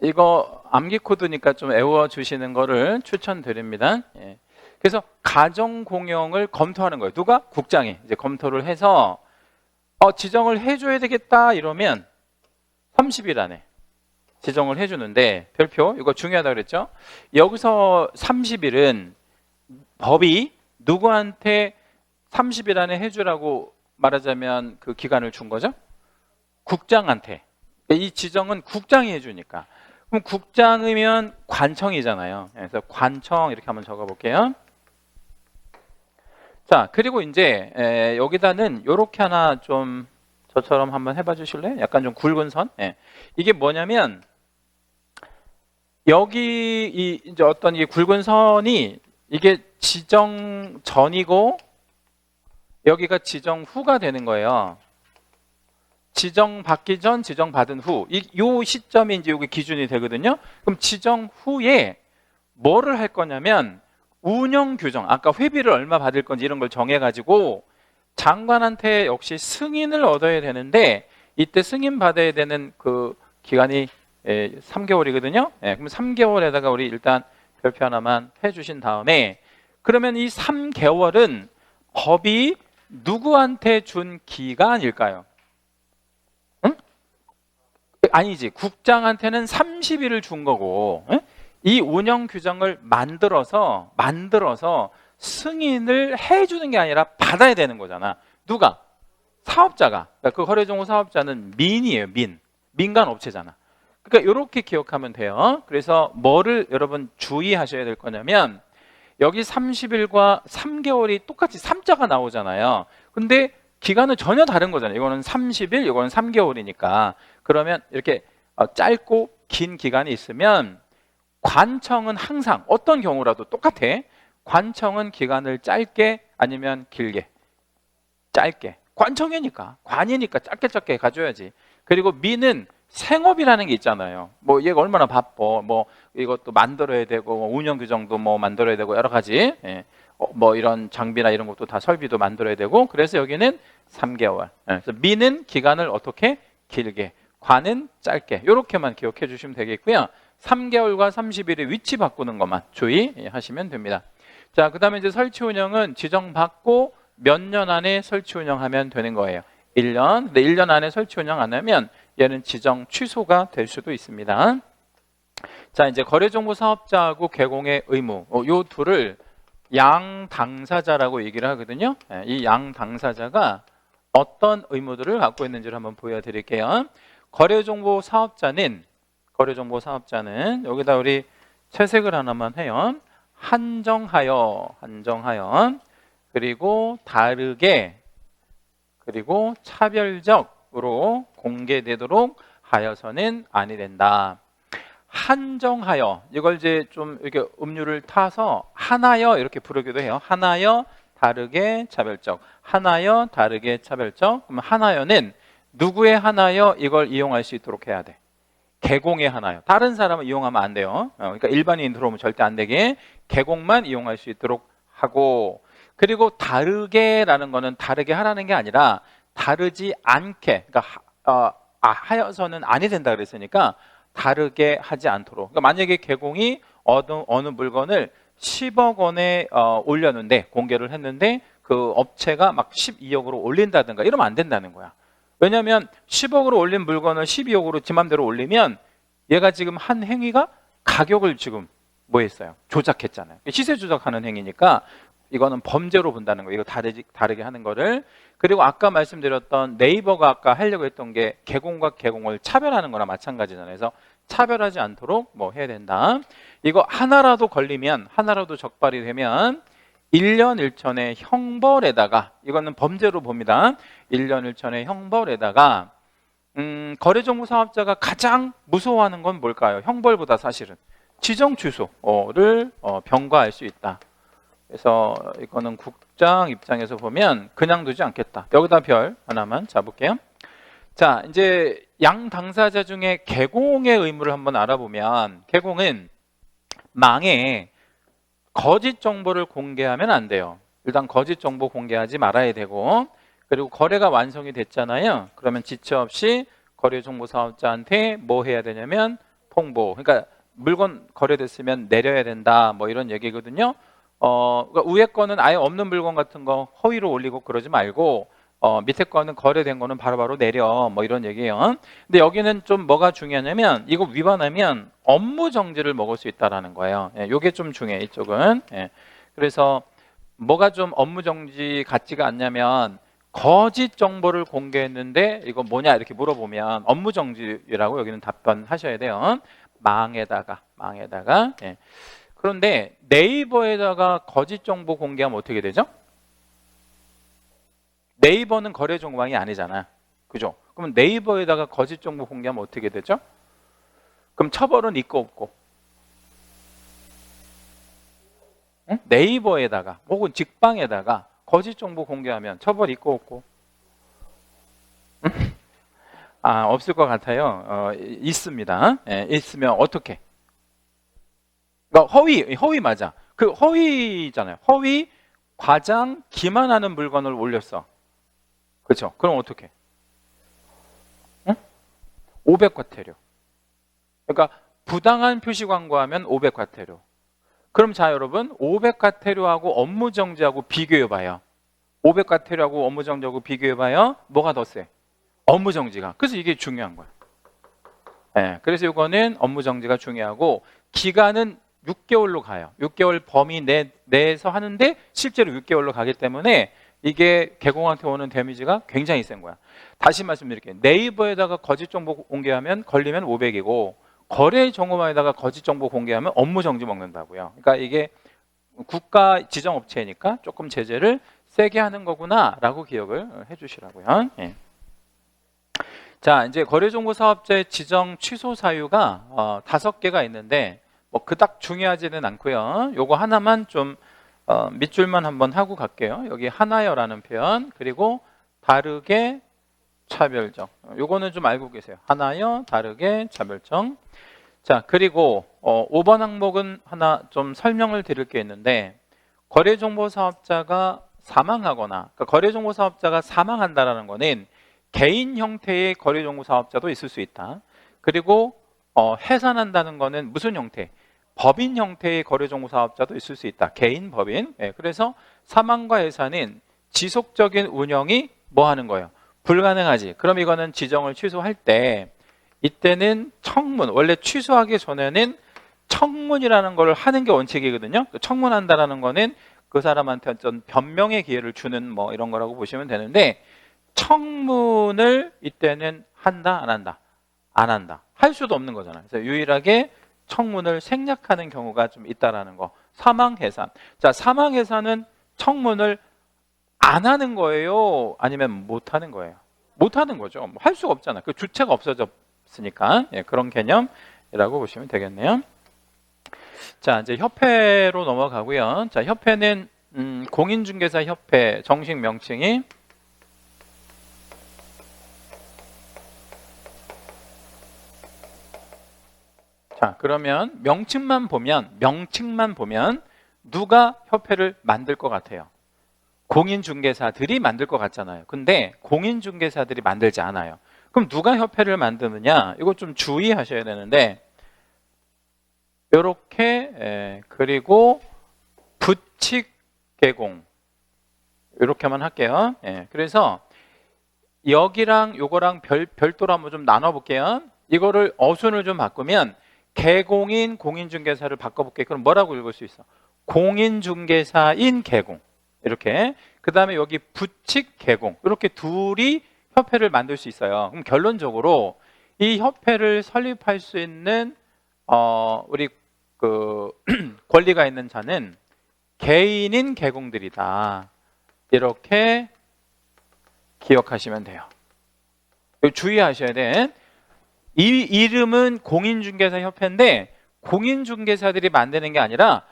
이거 암기 코드니까 좀 외워주시는 거를 추천드립니다. 그래서 가정 공용을 검토하는 거예요. 누가? 국장이 이제 검토를 해서 지정을 해줘야 되겠다 이러면 30일 안에 지정을 해주는데, 별표 이거 중요하다 그랬죠? 여기서 30일은 법이 누구한테 30일 안에 해주라고 말하자면 그 기간을 준 거죠? 국장한테. 이 지정은 국장이 해주니까. 그럼 국장이면 관청이잖아요. 그래서 관청 이렇게 한번 적어볼게요. 자, 그리고 이제 여기다는 이렇게 하나 좀 저처럼 한번 해봐 주실래요? 약간 좀 굵은 선. 이게 뭐냐면 여기 이제 어떤 이 굵은 선이 이게 지정 전이고 여기가 지정 후가 되는 거예요. 지정 받기 전, 지정 받은 후. 요 시점이 이제 여기 기준이 되거든요. 그럼 지정 후에 뭐를 할 거냐면 운영 규정, 아까 회비를 얼마 받을 건지 이런 걸 정해가지고 장관한테 역시 승인을 얻어야 되는데, 이때 승인 받아야 되는 그 기간이 3개월이거든요. 그럼 3개월에다가 우리 일단 별표 하나만 해주신 다음에, 그러면 이 3개월은 법이 누구한테 준 기간일까요? 응? 아니지. 국장한테는 30일을 준 거고, 이 운영 규정을 만들어서 승인을 해주는 게 아니라 받아야 되는 거잖아. 누가? 사업자가. 그러니까 그 거래정보 사업자는 민이에요. 민간 업체잖아. 그러니까 이렇게 기억하면 돼요. 그래서 뭐를 여러분 주의하셔야 될 거냐면, 여기 30일과 3개월이 똑같이 3자가 나오잖아요. 근데 기간은 전혀 다른 거잖아요. 이거는 30일, 이거는 3개월이니까. 그러면 이렇게 짧고 긴 기간이 있으면 관청은 항상 어떤 경우라도 똑같아. 관청은 기간을 짧게 아니면 길게. 짧게. 관청이니까, 관이니까 짧게 가져야지. 그리고 민은 생업이라는 게 있잖아요. 뭐 얘가 얼마나 바빠. 뭐 이것도 만들어야 되고, 뭐 운영 규정도 뭐 만들어야 되고 여러 가지. 뭐 이런 장비나 이런 것도 다 설비도 만들어야 되고. 그래서 여기는 3개월. 그래서 민은 기간을 어떻게? 길게. 관은 짧게. 이렇게만 기억해 주시면 되겠고요. 3개월과 30일의 위치 바꾸는 것만 주의하시면 됩니다. 자, 그 다음에 이제 설치 운영은 지정받고 몇 년 안에 설치 운영하면 되는 거예요. 1년. 근데 1년 안에 설치 운영 안 하면 얘는 지정 취소가 될 수도 있습니다. 자, 이제 거래정보 사업자하고 개공의 의무. 요 둘을 양 당사자라고 얘기를 하거든요. 이 양 당사자가 어떤 의무들을 갖고 있는지를 한번 보여드릴게요. 거래정보 사업자는 여기다 우리 채색을 하나만 해요. 한정하여 그리고 다르게 그리고 차별적으로 공개되도록 하여서는 아니 된다. 한정하여, 이걸 이제 좀 이렇게 음률을 타서 하나여 이렇게 부르기도 해요. 하나여 다르게 차별적, 하나여 다르게 차별적. 그러면 하나여는 누구의 하나여 이걸 이용할 수 있도록 해야 돼. 개공의 하나여. 다른 사람은 이용하면 안 돼요. 그러니까 일반인 들어오면 절대 안 되게 개공만 이용할 수 있도록 하고, 그리고 다르게라는 거는 다르게 하라는 게 아니라 다르지 않게, 그러니까 하여서는 아니 된다 그랬으니까 다르게 하지 않도록. 그러니까 만약에 개공이 어느 물건을 10억 원에 올렸는데, 공개를 했는데 그 업체가 막 12억으로 올린다든가 이러면 안 된다는 거야. 왜냐하면 10억으로 올린 물건을 12억으로 지 맘대로 올리면 얘가 지금 한 행위가 가격을 지금 뭐 했어요? 조작했잖아요. 시세 조작하는 행위니까 이거는 범죄로 본다는 거예요. 이거 다르게 하는 거를. 그리고 아까 말씀드렸던 네이버가 아까 하려고 했던 게 개공과 개공을 차별하는 거나 마찬가지잖아요. 그래서 차별하지 않도록 뭐 해야 된다. 이거 하나라도 걸리면, 하나라도 적발이 되면 1년 1천의 형벌에다가, 이거는 범죄로 봅니다. 1년 1천의 형벌에다가 거래정보 사업자가 가장 무서워하는 건 뭘까요? 형벌보다 사실은 지정 취소를 병과할 수 있다. 그래서 이거는 국장 입장에서 보면 그냥 두지 않겠다. 여기다 별 하나만 잡을게요. 자, 이제 양 당사자 중에 개공의 의무를 한번 알아보면, 개공은 망에 거짓 정보를 공개하면 안 돼요. 일단 거짓 정보 공개하지 말아야 되고, 그리고 거래가 완성이 됐잖아요. 그러면 지체 없이 거래정보 사업자한테 뭐 해야 되냐면 통보. 그러니까 물건 거래됐으면 내려야 된다, 뭐 이런 얘기거든요. 그러니까 위에 거는 아예 없는 물건 같은 거 허위로 올리고 그러지 말고, 밑에 거는 거래된 거는 바로바로 내려, 뭐 이런 얘기예요. 근데 여기는 좀 뭐가 중요하냐면, 이거 위반하면 업무 정지를 먹을 수 있다라는 거예요. 이게 좀 중요해, 이쪽은. 그래서 뭐가 좀 업무 정지 같지가 않냐면, 거짓 정보를 공개했는데 이거 뭐냐 이렇게 물어보면 업무 정지라고 여기는 답변하셔야 돼요. 망에다가. 그런데 네이버에다가 거짓 정보 공개하면 어떻게 되죠? 네이버는 거래 정보망이 아니잖아. 그죠? 그럼 네이버에다가 거짓 정보 공개하면 어떻게 되죠? 그럼 처벌은 있고 없고. 응? 네이버에다가 혹은 직방에다가 거짓 정보 공개하면 처벌 있고 없고. 없을 것 같아요. 있습니다. 있으면 어떻게? 그러니까 허위 맞아. 그 허위잖아요. 허위, 과장, 기만하는 물건을 올렸어. 그렇죠? 그럼 어떻게? 응? 500과태료. 그러니까 부당한 표시 광고하면 500과태료. 그럼 자 여러분, 500과태료하고 업무정지하고 비교해봐요. 500과태료하고 업무정지하고 비교해봐요. 뭐가 더 세? 업무정지가. 그래서 이게 중요한 거야. 그래서 이거는 업무정지가 중요하고, 기간은 6개월로 가요. 6개월 범위 내에서 하는데 실제로 6개월로 가기 때문에 이게 개공한테 오는 데미지가 굉장히 센 거야. 다시 말씀드릴게요. 네이버에다가 거짓 정보 공개하면 걸리면 500이고, 거래 정보망에다가 거짓 정보 공개하면 업무 정지 먹는다고요. 그러니까 이게 국가 지정 업체니까 조금 제재를 세게 하는 거구나라고 기억을 해주시라고요. 자, 이제 거래정보 사업자의 지정 취소 사유가 5개가 있는데 뭐 그닥 중요하지는 않고요. 요거 하나만 좀 밑줄만 한번 하고 갈게요. 여기 하나여라는 표현, 그리고 다르게 차별적. 요거는 좀 알고 계세요. 하나여, 다르게 차별적. 자, 그리고 5번 항목은 하나 좀 설명을 드릴 게 있는데, 거래정보 사업자가 사망하거나, 그러니까 거래정보 사업자가 사망한다라는 거는 개인 형태의 거래정보 사업자도 있을 수 있다. 그리고 해산한다는 거는 무슨 형태? 법인 형태의 거래정보 사업자도 있을 수 있다. 개인, 법인. 그래서 사망과 해산은 지속적인 운영이 뭐 하는 거예요? 불가능하지. 그럼 이거는 지정을 취소할 때, 이때는 청문, 원래 취소하기 전에는 청문이라는 걸 하는 게 원칙이거든요. 청문한다라는 거는 그 사람한테 어떤 변명의 기회를 주는 뭐 이런 거라고 보시면 되는데, 청문을 이때는 한다, 안 한다? 안 한다. 할 수도 없는 거잖아요. 그래서 유일하게 청문을 생략하는 경우가 좀 있다라는 거. 사망해산. 자, 사망해산은 청문을 안 하는 거예요? 아니면 못 하는 거예요? 못 하는 거죠. 뭐 할 수가 없잖아요. 그 주체가 없어졌으니까. 예, 그런 개념이라고 보시면 되겠네요. 자, 이제 협회로 넘어가고요. 자, 협회는 공인중개사 협회 정식 명칭이 자, 그러면 명칭만 보면 누가 협회를 만들 것 같아요? 공인중개사들이 만들 것 같잖아요. 근데 공인중개사들이 만들지 않아요. 그럼 누가 협회를 만드느냐? 이거 좀 주의하셔야 되는데, 이렇게 그리고 부칙 개공 이렇게만 할게요. 그래서 여기랑 요거랑 별도로 한번 좀 나눠볼게요. 이거를 어순을 좀 바꾸면 개공인 공인중개사를 바꿔볼게요. 그럼 뭐라고 읽을 수 있어? 공인중개사인 개공. 이렇게. 그 다음에 여기 부칙 개공. 이렇게 둘이 협회를 만들 수 있어요. 그럼 결론적으로 이 협회를 설립할 수 있는 우리 그 권리가 있는 자는 개인인 개공들이다. 이렇게 기억하시면 돼요. 주의하셔야 돼. 이 이름은 공인중개사 협회인데 공인중개사들이 만드는 게 아니라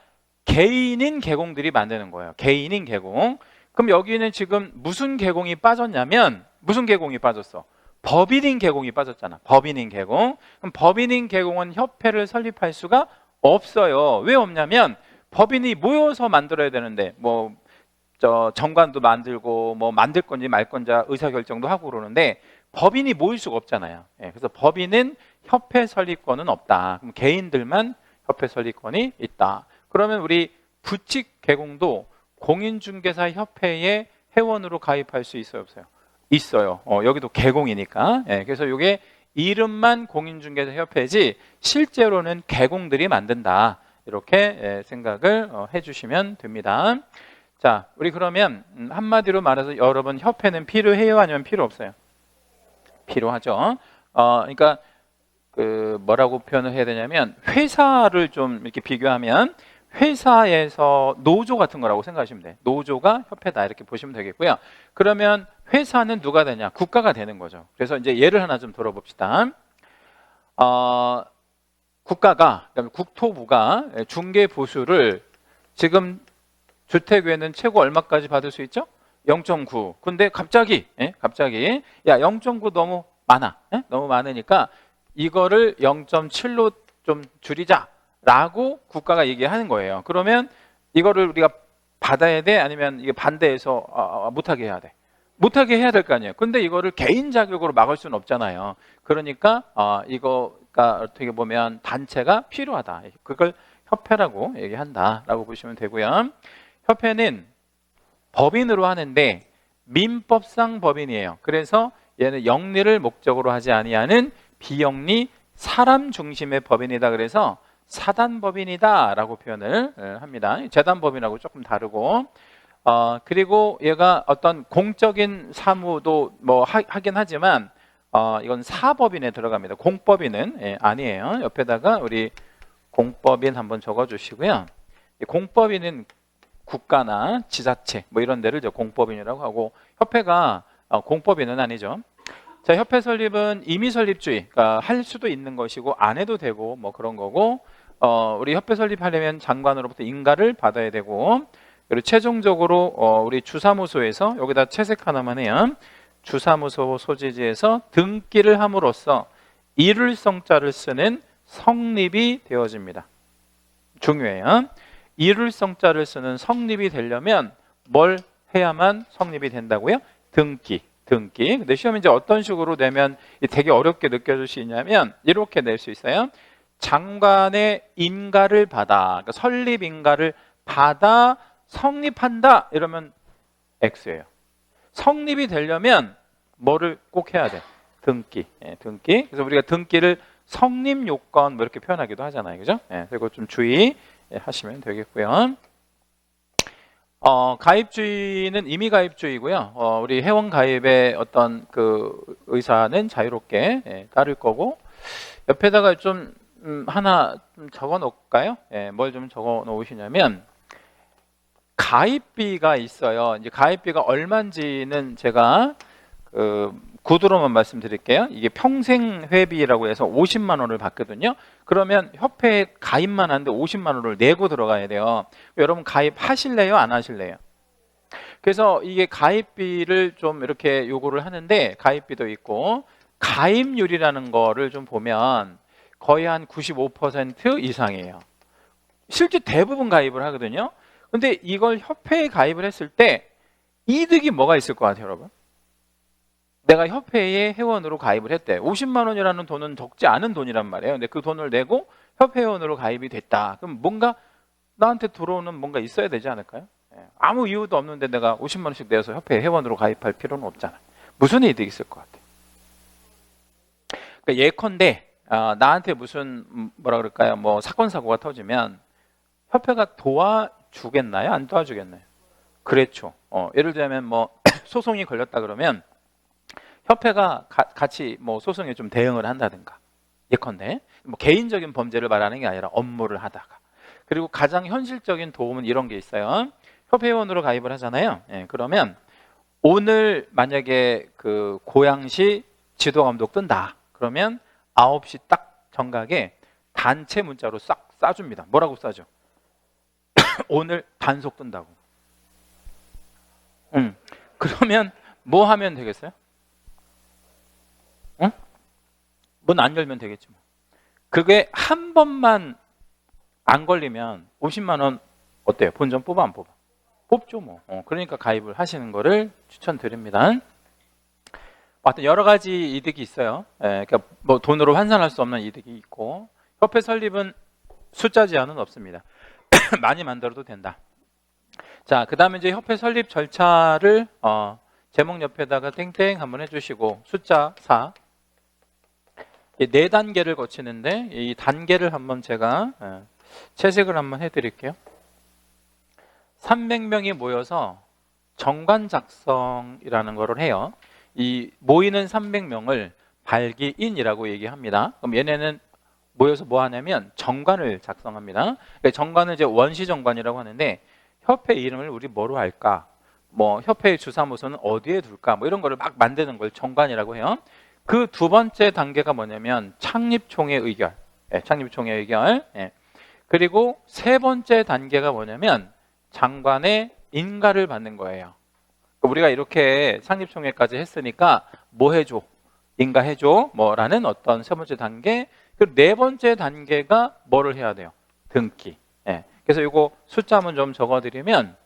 개인인 개공들이 만드는 거예요. 개인인 개공. 그럼 여기는 지금 무슨 개공이 빠졌냐면, 무슨 개공이 빠졌어? 법인인 개공이 빠졌잖아. 법인인 개공. 그럼 법인인 개공은 협회를 설립할 수가 없어요. 왜 없냐면 법인이 모여서 만들어야 되는데, 뭐 정관도 만들고 뭐 만들 건지 말 건지 의사결정도 하고 그러는데 법인이 모일 수가 없잖아요. 그래서 법인은 협회 설립권은 없다. 그럼 개인들만 협회 설립권이 있다. 그러면 우리 부칙 개공도 공인중개사 협회의 회원으로 가입할 수 있어요, 없어요? 있어요. 여기도 개공이니까. 그래서 이게 이름만 공인중개사 협회지 실제로는 개공들이 만든다. 이렇게 생각을 해주시면 됩니다. 자, 우리 그러면 한마디로 말해서 여러분 협회는 필요해요? 아니면 필요 없어요? 필요하죠. 그러니까 그 뭐라고 표현을 해야 되냐면, 회사를 좀 이렇게 비교하면 회사에서 노조 같은 거라고 생각하시면 돼요. 노조가 협회다 이렇게 보시면 되겠고요. 그러면 회사는 누가 되냐? 국가가 되는 거죠. 그래서 이제 예를 하나 좀 들어봅시다. 국가가, 그러니까 국토부가 중개보수를 지금 주택외는 최고 얼마까지 받을 수 있죠? 0.9. 근데 갑자기 야 0.9 너무 많아. 너무 많으니까 이거를 0.7로 좀 줄이자라고 국가가 얘기하는 거예요. 그러면 이거를 우리가 받아야 돼? 아니면 이게 반대해서 못하게 해야 돼? 못하게 해야 될 거 아니에요. 근데 이거를 개인 자격으로 막을 수는 없잖아요. 그러니까 이거가 어떻게 보면 단체가 필요하다. 그걸 협회라고 얘기한다라고 보시면 되고요. 협회는 법인으로 하는데 민법상 법인이에요. 그래서 얘는 영리를 목적으로 하지 아니하는 비영리 사람 중심의 법인이다. 그래서 사단법인이다라고 표현을 합니다. 재단법인하고 조금 다르고, 그리고 얘가 어떤 공적인 사무도 뭐 하긴 하지만 이건 사법인에 들어갑니다. 공법인은 아니에요. 옆에다가 우리 공법인 한번 적어주시고요. 공법인은 국가나 지자체 뭐 이런 데를 공법인이라고 하고, 협회가 공법인은 아니죠. 자, 협회 설립은 임의 설립주의, 그러니까 할 수도 있는 것이고 안 해도 되고 뭐 그런 거고, 우리 협회 설립하려면 장관으로부터 인가를 받아야 되고, 그리고 최종적으로 우리 주사무소에서 여기다 채색 하나만 해요. 주사무소 소지지에서 등기를 함으로써 이룰성자를 쓰는 성립이 되어집니다. 중요해요. 이룰성자를 쓰는 성립이 되려면 뭘 해야만 성립이 된다고요? 등기. 근데 시험에 이제 어떤 식으로 내면 되게 어렵게 느껴질 수 있냐면 이렇게 낼 수 있어요. 장관의 인가를 받아, 그러니까 설립 인가를 받아 성립한다 이러면 X예요. 성립이 되려면 뭐를 꼭 해야 돼? 등기. 등기. 그래서 우리가 등기를 성립 요건 뭐 이렇게 표현하기도 하잖아요. 그죠? 그리고 좀 주의하시면 되겠고요. 가입주의는 임의 가입주의고요. 우리 회원 가입의 어떤 그 의사는 자유롭게 따를 거고, 옆에다가 좀 하나 좀 적어 놓을까요? 뭘 좀 적어 놓으시냐면 가입비가 있어요. 이제 가입비가 얼마인지는 제가 구두로만 말씀드릴게요. 이게 평생 회비라고 해서 50만 원을 받거든요. 그러면 협회에 가입만 하는데 50만 원을 내고 들어가야 돼요. 여러분 가입하실래요? 안 하실래요? 그래서 이게 가입비를 좀 이렇게 요구를 하는데 가입비도 있고 가입률이라는 거를 좀 보면 거의 한 95% 이상이에요. 실제 대부분 가입을 하거든요. 근데 이걸 협회에 가입을 했을 때 이득이 뭐가 있을 것 같아요, 여러분? 내가 협회에 회원으로 가입을 했대. 50만 원이라는 돈은 적지 않은 돈이란 말이에요. 근데 그 돈을 내고 협회 회원으로 가입이 됐다. 그럼 뭔가 나한테 들어오는 뭔가 있어야 되지 않을까요? 아무 이유도 없는데 내가 50만 원씩 내서 협회 회원으로 가입할 필요는 없잖아요. 무슨 이득이 있을 것 같아요? 그러니까 예컨대 나한테 무슨 뭐라 그럴까요? 뭐 사건 사고가 터지면 협회가 도와주겠나요? 안 도와주겠나요? 그렇죠. 예를 들면 뭐 소송이 걸렸다 그러면 협회가 같이 뭐 소송에 좀 대응을 한다든가, 예컨대 뭐 개인적인 범죄를 말하는 게 아니라 업무를 하다가. 그리고 가장 현실적인 도움은 이런 게 있어요. 협회원으로 가입을 하잖아요. 그러면 오늘 만약에 그 고양시 지도 감독 뜬다 그러면 9시 딱 정각에 단체 문자로 싹 쏴줍니다. 뭐라고 쏴죠? 오늘 단속 뜬다고. 그러면 뭐 하면 되겠어요? 응? 문 안 열면 되겠지 뭐. 그게 한 번만 안 걸리면 50만 원 어때요? 본전 뽑아 안 뽑아? 뽑죠 뭐. 그러니까 가입을 하시는 거를 추천드립니다. 하여튼 여러 가지 이득이 있어요. 그러니까 뭐 돈으로 환산할 수 없는 이득이 있고, 협회 설립은 숫자 제한은 없습니다. 많이 만들어도 된다. 자, 그 다음에 이제 협회 설립 절차를 제목 옆에다가 땡땡 한번 해주시고, 숫자 4. 4단계를 거치는데 이 단계를 한번 제가 채색을 한번 해드릴게요. 300명이 모여서 정관 작성이라는 거를 해요. 이 모이는 300명을 발기인이라고 얘기합니다. 그럼 얘네는 모여서 뭐 하냐면 정관을 작성합니다. 그러니까 정관은 이제 원시 정관이라고 하는데 협회 이름을 우리 뭐로 할까? 뭐 협회의 주사무소는 어디에 둘까? 뭐 이런 거를 막 만드는 걸 정관이라고 해요. 그 두 번째 단계가 뭐냐면 창립총회 의결. 창립총회 의결. 그리고 세 번째 단계가 뭐냐면 장관의 인가를 받는 거예요. 우리가 이렇게 창립총회까지 했으니까 뭐 해줘? 인가해줘? 뭐라는 어떤 세 번째 단계. 그리고 네 번째 단계가 뭐를 해야 돼요? 등기. 그래서 이거 숫자 한번 좀 적어드리면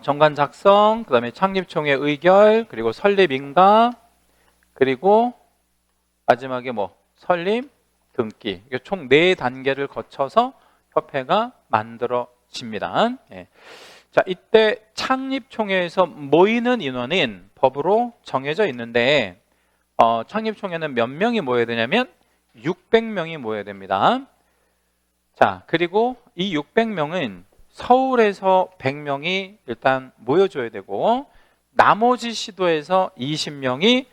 정관 작성, 그 다음에 창립총회 의결, 그리고 설립 인가, 그리고 마지막에 뭐 설립, 등기. 총 4단계를 거쳐서 협회가 만들어집니다. 자, 이때 창립총회에서 모이는 인원은 법으로 정해져 있는데 창립총회는 몇 명이 모여야 되냐면 600명이 모여야 됩니다. 자, 그리고 이 600명은 서울에서 100명이 일단 모여줘야 되고 나머지 시도에서 20명이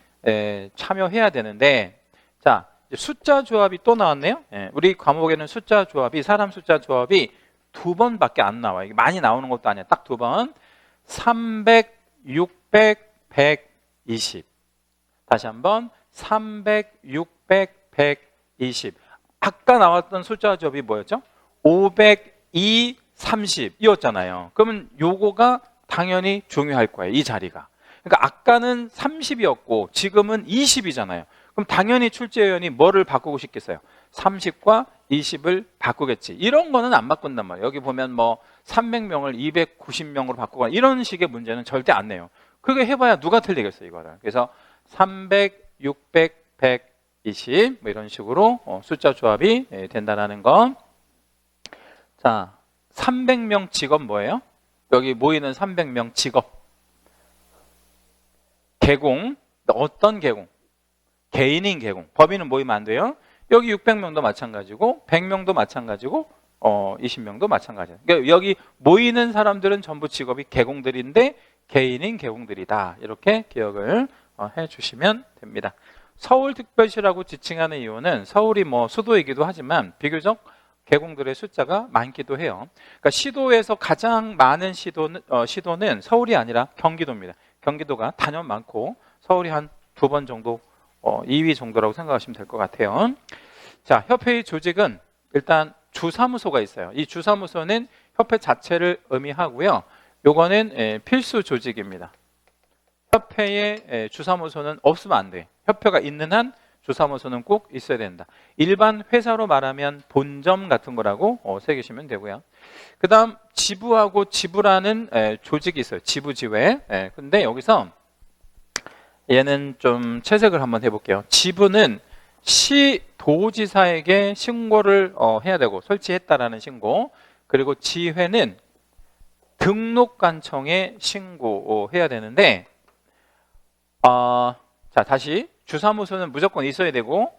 참여해야 되는데, 자, 숫자 조합이 또 나왔네요. 우리 과목에는 숫자 조합이, 사람 숫자 조합이 2번밖에 안 나와요. 이게 많이 나오는 것도 아니에요. 딱 2번. 300, 600, 120. 다시 한번 300, 600, 120. 아까 나왔던 숫자 조합이 뭐였죠? 500, 2, 30 이었잖아요. 그러면 요거가 당연히 중요할 거예요. 이 자리가. 그러니까 아까는 30이었고 지금은 20이잖아요. 그럼 당연히 출제위원이 뭐를 바꾸고 싶겠어요? 30과 20을 바꾸겠지. 이런 거는 안 바꾼단 말이에요. 여기 보면 뭐 300명을 290명으로 바꾸거나 이런 식의 문제는 절대 안 내요. 그게 해봐야 누가 틀리겠어요, 이거를. 그래서 300, 600, 120 뭐 이런 식으로 숫자 조합이 된다는 거. 자, 300명 직업 뭐예요? 여기 모이는 300명 직업. 개공. 어떤 개공? 개인인 개공. 법인은 모이면 안 돼요. 여기 600명도 마찬가지고 100명도 마찬가지고 20명도 마찬가지예요. 그러니까 여기 모이는 사람들은 전부 직업이 개공들인데 개인인 개공들이다. 이렇게 기억을 해주시면 됩니다. 서울특별시라고 지칭하는 이유는 서울이 뭐 수도이기도 하지만 비교적 개공들의 숫자가 많기도 해요. 그러니까 시도에서 가장 많은 시도는 서울이 아니라 경기도입니다. 경기도가 단연 많고 서울이 한 2번 정도 2위 정도라고 생각하시면 될 것 같아요. 자, 협회의 조직은 일단 주사무소가 있어요. 이 주사무소는 협회 자체를 의미하고요. 요거는 필수 조직입니다. 협회의 주사무소는 없으면 안 돼. 협회가 있는 한 주사무소는 꼭 있어야 된다. 일반 회사로 말하면 본점 같은 거라고 새기시면 되고요. 그 다음 지부하고 지부라는 조직이 있어요. 지부지회. 근데 여기서 얘는 좀 채색을 한번 해볼게요. 지부는 시도지사에게 신고를 해야 되고 설치했다라는 신고, 그리고 지회는 등록관청에 신고해야 되는데 자, 다시 주사무소는 무조건 있어야 되고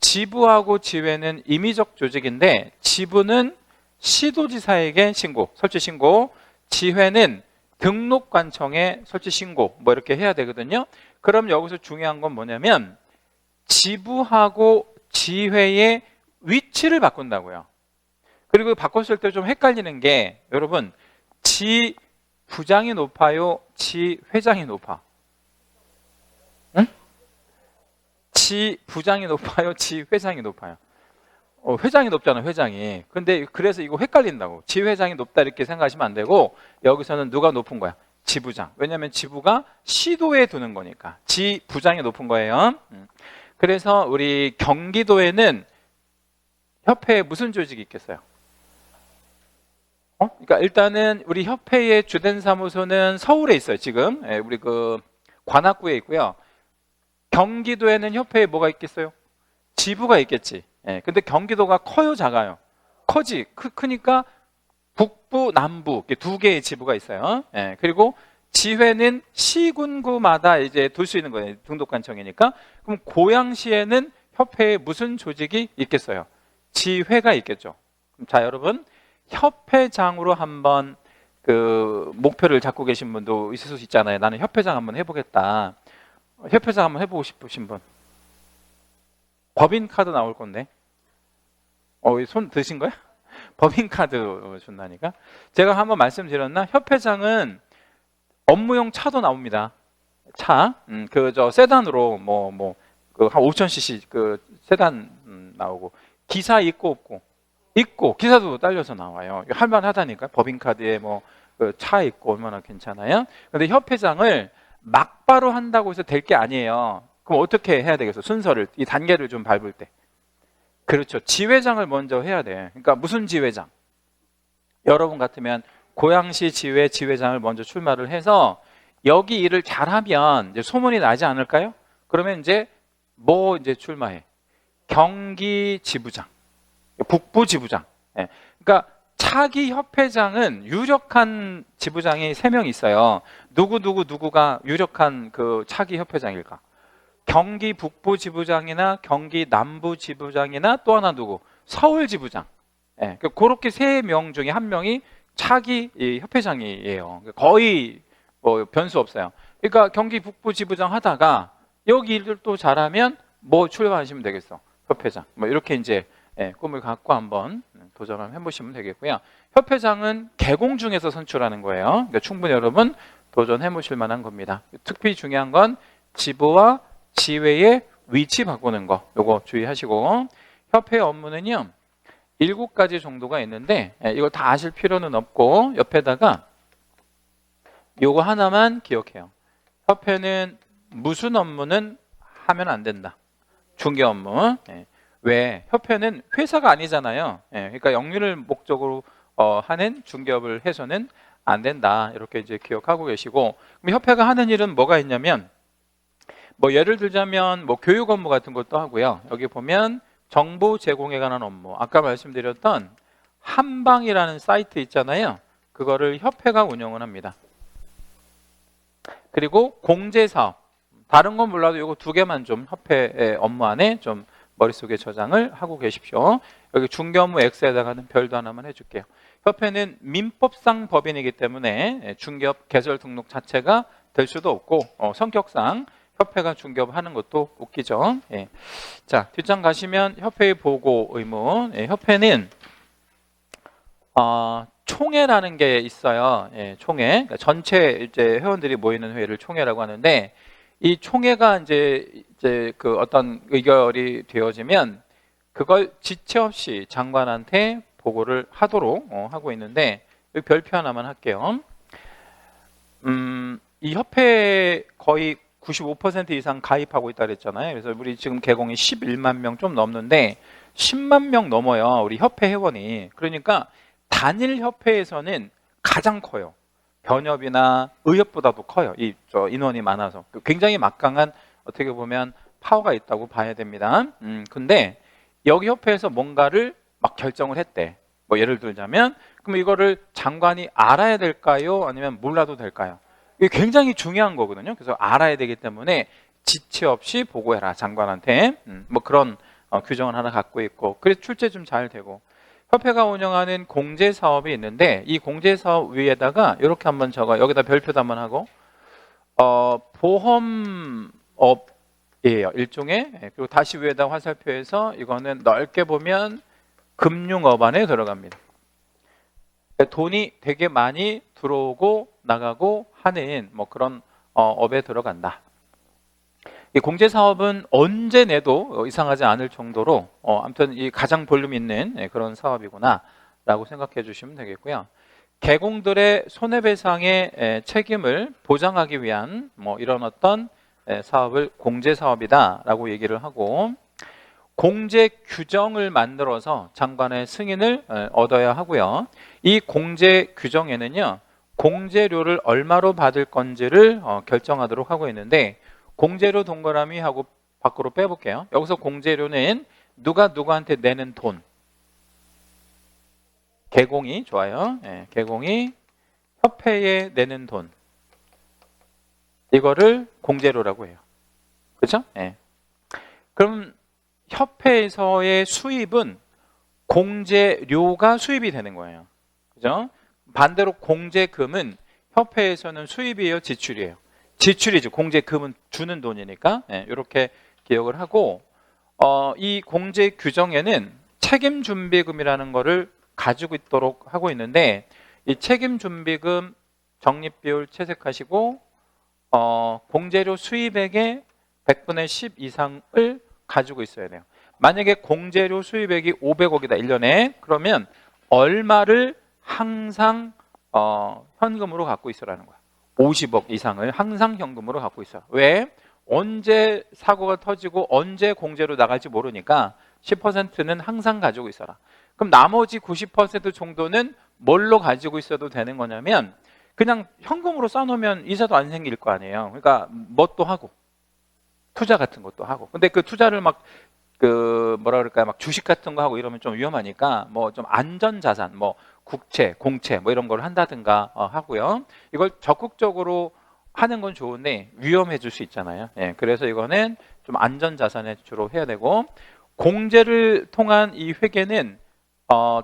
지부하고 지회는 임의적 조직인데 지부는 시도지사에게 신고, 설치 신고, 지회는 등록관청에 설치 신고 뭐 이렇게 해야 되거든요. 그럼 여기서 중요한 건 뭐냐면 지부하고 지회의 위치를 바꾼다고요. 그리고 바꿨을 때 좀 헷갈리는 게 여러분 지부장이 높아요? 지회장이 높아? 응? 지부장이 높아요? 지회장이 높아요? 회장이 높잖아, 회장이. 근데 그래서 이거 헷갈린다고. 지회장이 높다 이렇게 생각하시면 안 되고 여기서는 누가 높은 거야? 지부장. 왜냐하면 지부가 시도에 두는 거니까. 지부장이 높은 거예요. 그래서 우리 경기도에는 협회에 무슨 조직이 있겠어요? 그러니까 일단은 우리 협회의 주된 사무소는 서울에 있어요. 지금 우리 그 관악구에 있고요. 경기도에는 협회에 뭐가 있겠어요? 지부가 있겠지. 근데 경기도가 커요, 작아요? 커지. 크니까 북부, 남부 2개의 지부가 있어요. 그리고 지회는 시군구마다 이제 둘 수 있는 거예요. 등록관청이니까. 그럼 고양시에는 협회에 무슨 조직이 있겠어요? 지회가 있겠죠. 자, 여러분 협회장으로 한번 그 목표를 잡고 계신 분도 있을 수 있잖아요. 나는 협회장 한번 해보겠다. 협회장 한번 해보고 싶으신 분. 법인카드 나올 건데. 손 드신 거야? 법인카드 준다니까. 제가 한번 말씀드렸나? 협회장은 업무용 차도 나옵니다. 차. 저 세단으로 한 5,000cc 그 세단 나오고 기사 있고 없고 있고 기사도 딸려서 나와요. 할만하다니까. 법인카드에 그 차 있고 얼마나 괜찮아요. 근데 협회장을 막바로 한다고 해서 될 게 아니에요. 그럼 어떻게 해야 되겠어? 순서를 이 단계를 좀 밟을 때. 그렇죠. 지회장을 먼저 해야 돼. 그러니까 무슨 지회장? 여러분 같으면 고양시 지회 지회장을 먼저 출마를 해서 여기 일을 잘하면 이제 소문이 나지 않을까요? 그러면 이제 이제 출마해? 경기 지부장, 북부 지부장. 그러니까 차기 협회장은 유력한 지부장이 3명 있어요. 누구가 유력한 그 차기 협회장일까? 경기 북부 지부장이나 경기 남부 지부장이나 또 하나 누구? 서울 지부장. 그렇게 3명 중에 1명이 차기 협회장이에요. 거의 변수 없어요. 그러니까 경기 북부 지부장 하다가 여기 일을 또 잘하면 출마하시면 되겠어? 협회장. 이렇게 이제 꿈을 갖고 한번 도전을 해보시면 되겠고요. 협회장은 개공 중에서 선출하는 거예요. 그러니까 충분히 여러분 도전해 보실 만한 겁니다. 특히 중요한 건 지부와 지회의 위치 바꾸는 거, 요거 주의하시고. 협회 업무는요 7가지 정도가 있는데 이걸 다 아실 필요는 없고 옆에다가 요거 하나만 기억해요. 협회는 무슨 업무는 하면 안 된다. 중개 업무. 왜? 협회는 회사가 아니잖아요. 그러니까 영리를 목적으로 하는 중개업을 해서는 안 된다. 이렇게 이제 기억하고 계시고, 그럼 협회가 하는 일은 뭐가 있냐면 예를 들자면 교육 업무 같은 것도 하고요. 여기 보면 정보 제공에 관한 업무. 아까 말씀드렸던 한방이라는 사이트 있잖아요. 그거를 협회가 운영을 합니다. 그리고 공제사업. 다른 건 몰라도 이거 2개만 좀 협회의 업무 안에 좀 머릿속에 저장을 하고 계십시오. 여기 중견무 X에다가는 별도 하나만 해줄게요. 협회는 민법상 법인이기 때문에 중개업 개설 등록 자체가 될 수도 없고 성격상 협회가 중개업하는 것도 웃기죠. 예. 자, 뒷장 가시면 협회의 보고 의무. 협회는 총회라는 게 있어요. 예, 총회. 그러니까 전체 이제 회원들이 모이는 회의를 총회라고 하는데 이 총회가 이제 그 어떤 의결이 되어지면 그걸 지체 없이 장관한테 보고를 하도록 하고 있는데 여기 별표 하나만 할게요. 이 협회에 거의 95% 이상 가입하고 있다 그랬잖아요. 그래서 우리 지금 개공이 11만 명 좀 넘는데 10만 명 넘어요. 우리 협회 회원이. 그러니까 단일 협회에서는 가장 커요. 변협이나 의협보다도 커요. 인원이 많아서. 굉장히 막강한 어떻게 보면 파워가 있다고 봐야 됩니다. 근데 여기 협회에서 뭔가를 막 결정을 했대. 뭐 예를 들자면 그럼 이거를 장관이 알아야 될까요? 아니면 몰라도 될까요? 이게 굉장히 중요한 거거든요. 그래서 알아야 되기 때문에 지체 없이 보고해라 장관한테. 뭐 그런 규정을 하나 갖고 있고 그래서 출제 좀 잘 되고 협회가 운영하는 공제 사업이 있는데 이 공제 사업 위에다가 이렇게 한번 적어 여기다 별표도 한번 하고 보험업이에요 일종의. 그리고 다시 위에다 화살표해서 이거는 넓게 보면 금융업 안에 들어갑니다. 돈이 되게 많이 들어오고 나가고 하는 뭐 그런 업에 들어간다. 이 공제 사업은 언제 내도 이상하지 않을 정도로 아무튼 이 가장 볼륨 있는 그런 사업이구나라고 생각해 주시면 되겠고요. 개공들의 손해배상의 책임을 보장하기 위한 뭐 이런 어떤 사업을 공제 사업이다라고 얘기를 하고 공제 규정을 만들어서 장관의 승인을 얻어야 하고요. 이 공제 규정에는요. 공제료를 얼마로 받을 건지를 결정하도록 하고 있는데 공제료 동그라미 하고 밖으로 빼볼게요. 여기서 공제료는 누가 누구한테 내는 돈. 개공이 좋아요. 예, 개공이 협회에 내는 돈. 이거를 공제료라고 해요. 그렇죠? 예. 그럼 협회에서의 수입은 공제료가 수입이 되는 거예요. 그죠? 반대로 공제금은 협회에서는 수입이에요, 지출이에요? 지출이죠. 공제금은 주는 돈이니까. 네, 이렇게 기억을 하고 이 공제 규정에는 책임준비금이라는 거를 가지고 있도록 하고 있는데 이 책임준비금 적립비율 채색하시고 공제료 수입액의 100분의 10 이상을 가지고 있어야 돼요. 만약에 공제료 수입액이 500억이다 1년에 그러면 얼마를 항상 현금으로 갖고 있으라는 거야. 50억 이상을 항상 현금으로 갖고 있어. 왜? 언제 사고가 터지고 언제 공제로 나갈지 모르니까 10%는 항상 가지고 있어라. 그럼 나머지 90% 정도는 뭘로 가지고 있어도 되는 거냐면 그냥 현금으로 쌓아놓으면 이자도 안 생길 거 아니에요. 그러니까 뭣도 하고 투자 같은 것도 하고. 근데 그 투자를 막 뭐라 그럴까요? 막 주식 같은 거 하고 이러면 좀 위험하니까 뭐 좀 안전 자산, 뭐 국채, 공채 뭐 이런 걸 한다든가 하고요. 이걸 적극적으로 하는 건 좋은데 위험해질 수 있잖아요. 예, 그래서 이거는 좀 안전 자산에 주로 해야 되고 공제를 통한 이 회계는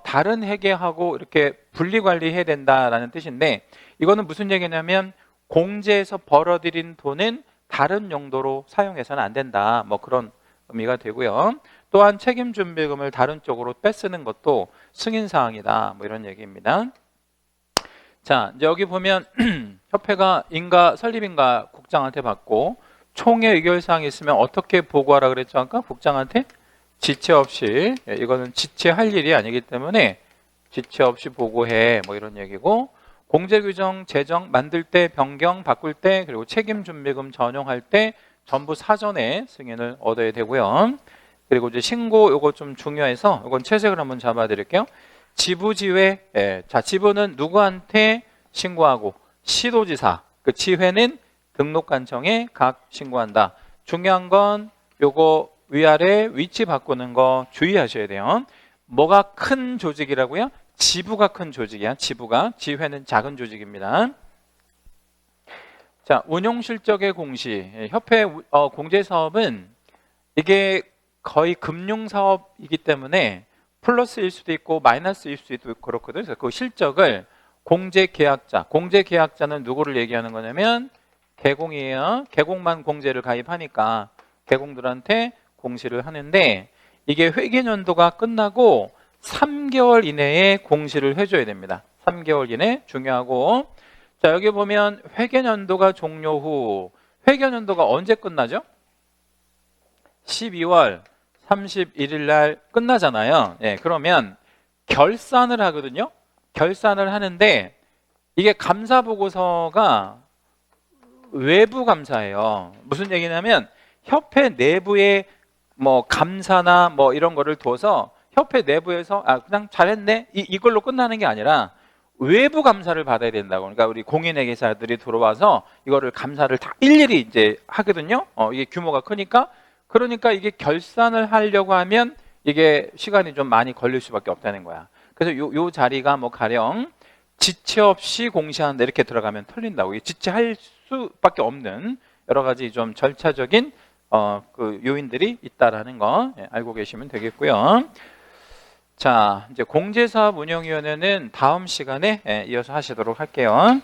다른 회계하고 이렇게 분리 관리해야 된다라는 뜻인데 이거는 무슨 얘기냐면 공제에서 벌어들인 돈은 다른 용도로 사용해서는 안 된다. 뭐 그런 의미가 되고요. 또한 책임준비금을 다른 쪽으로 빼쓰는 것도 승인사항이다. 뭐 이런 얘기입니다. 자, 이제 여기 보면 협회가 설립인가 국장한테 받고 총회 의결사항이 있으면 어떻게 보고하라 그랬죠? 아까 국장한테 지체 없이 이거는 지체할 일이 아니기 때문에 지체 없이 보고해. 뭐 이런 얘기고 공제규정 제정 만들 때 변경 바꿀 때 그리고 책임준비금 전용할 때 전부 사전에 승인을 얻어야 되고요. 그리고 이제 신고 요거 좀 중요해서 이건 채색을 한번 잡아 드릴게요. 지부지회. 자, 지부는 누구한테 신고하고 시도지사. 그 지회는 등록관청에 각 신고한다. 중요한 건 요거 위아래 위치 바꾸는 거 주의하셔야 돼요. 뭐가 큰 조직이라고요? 지부가 큰 조직이야. 지부가. 지회는 작은 조직입니다. 자, 운용 실적의 공시. 협회 공제 사업은 이게 거의 금융 사업이기 때문에 플러스일 수도 있고 마이너스일 수도 있고 그렇거든요. 그래서 그 실적을 공제 계약자는 누구를 얘기하는 거냐면 개공이에요. 개공만 공제를 가입하니까 개공들한테 공시를 하는데 이게 회계연도가 끝나고 3개월 이내에 공시를 해줘야 됩니다. 3개월 이내 중요하고, 자 여기 보면 회계연도가 종료 후, 회계연도가 언제 끝나죠? 12월 31일 날 끝나잖아요. 예, 그러면 결산을 하거든요. 결산을 하는데 이게 감사 보고서가 외부 감사예요. 무슨 얘기냐면 협회 내부의 뭐 감사나 뭐 이런 거를 둬서 협회 내부에서 그냥 잘했네 이걸로 끝나는 게 아니라 외부 감사를 받아야 된다고. 그러니까 우리 공인회계사들이 들어와서 이거를 감사를 다 일일이 이제 하거든요. 이게 규모가 크니까. 그러니까 이게 결산을 하려고 하면 이게 시간이 좀 많이 걸릴 수밖에 없다는 거야. 그래서 요 자리가 뭐 가령 지체 없이 공시하는데 이렇게 들어가면 털린다고. 이게 지체할 수밖에 없는 여러 가지 좀 절차적인 그 요인들이 있다라는 거 알고 계시면 되겠고요. 자, 이제 공제사업운영위원회는 다음 시간에 이어서 하시도록 할게요.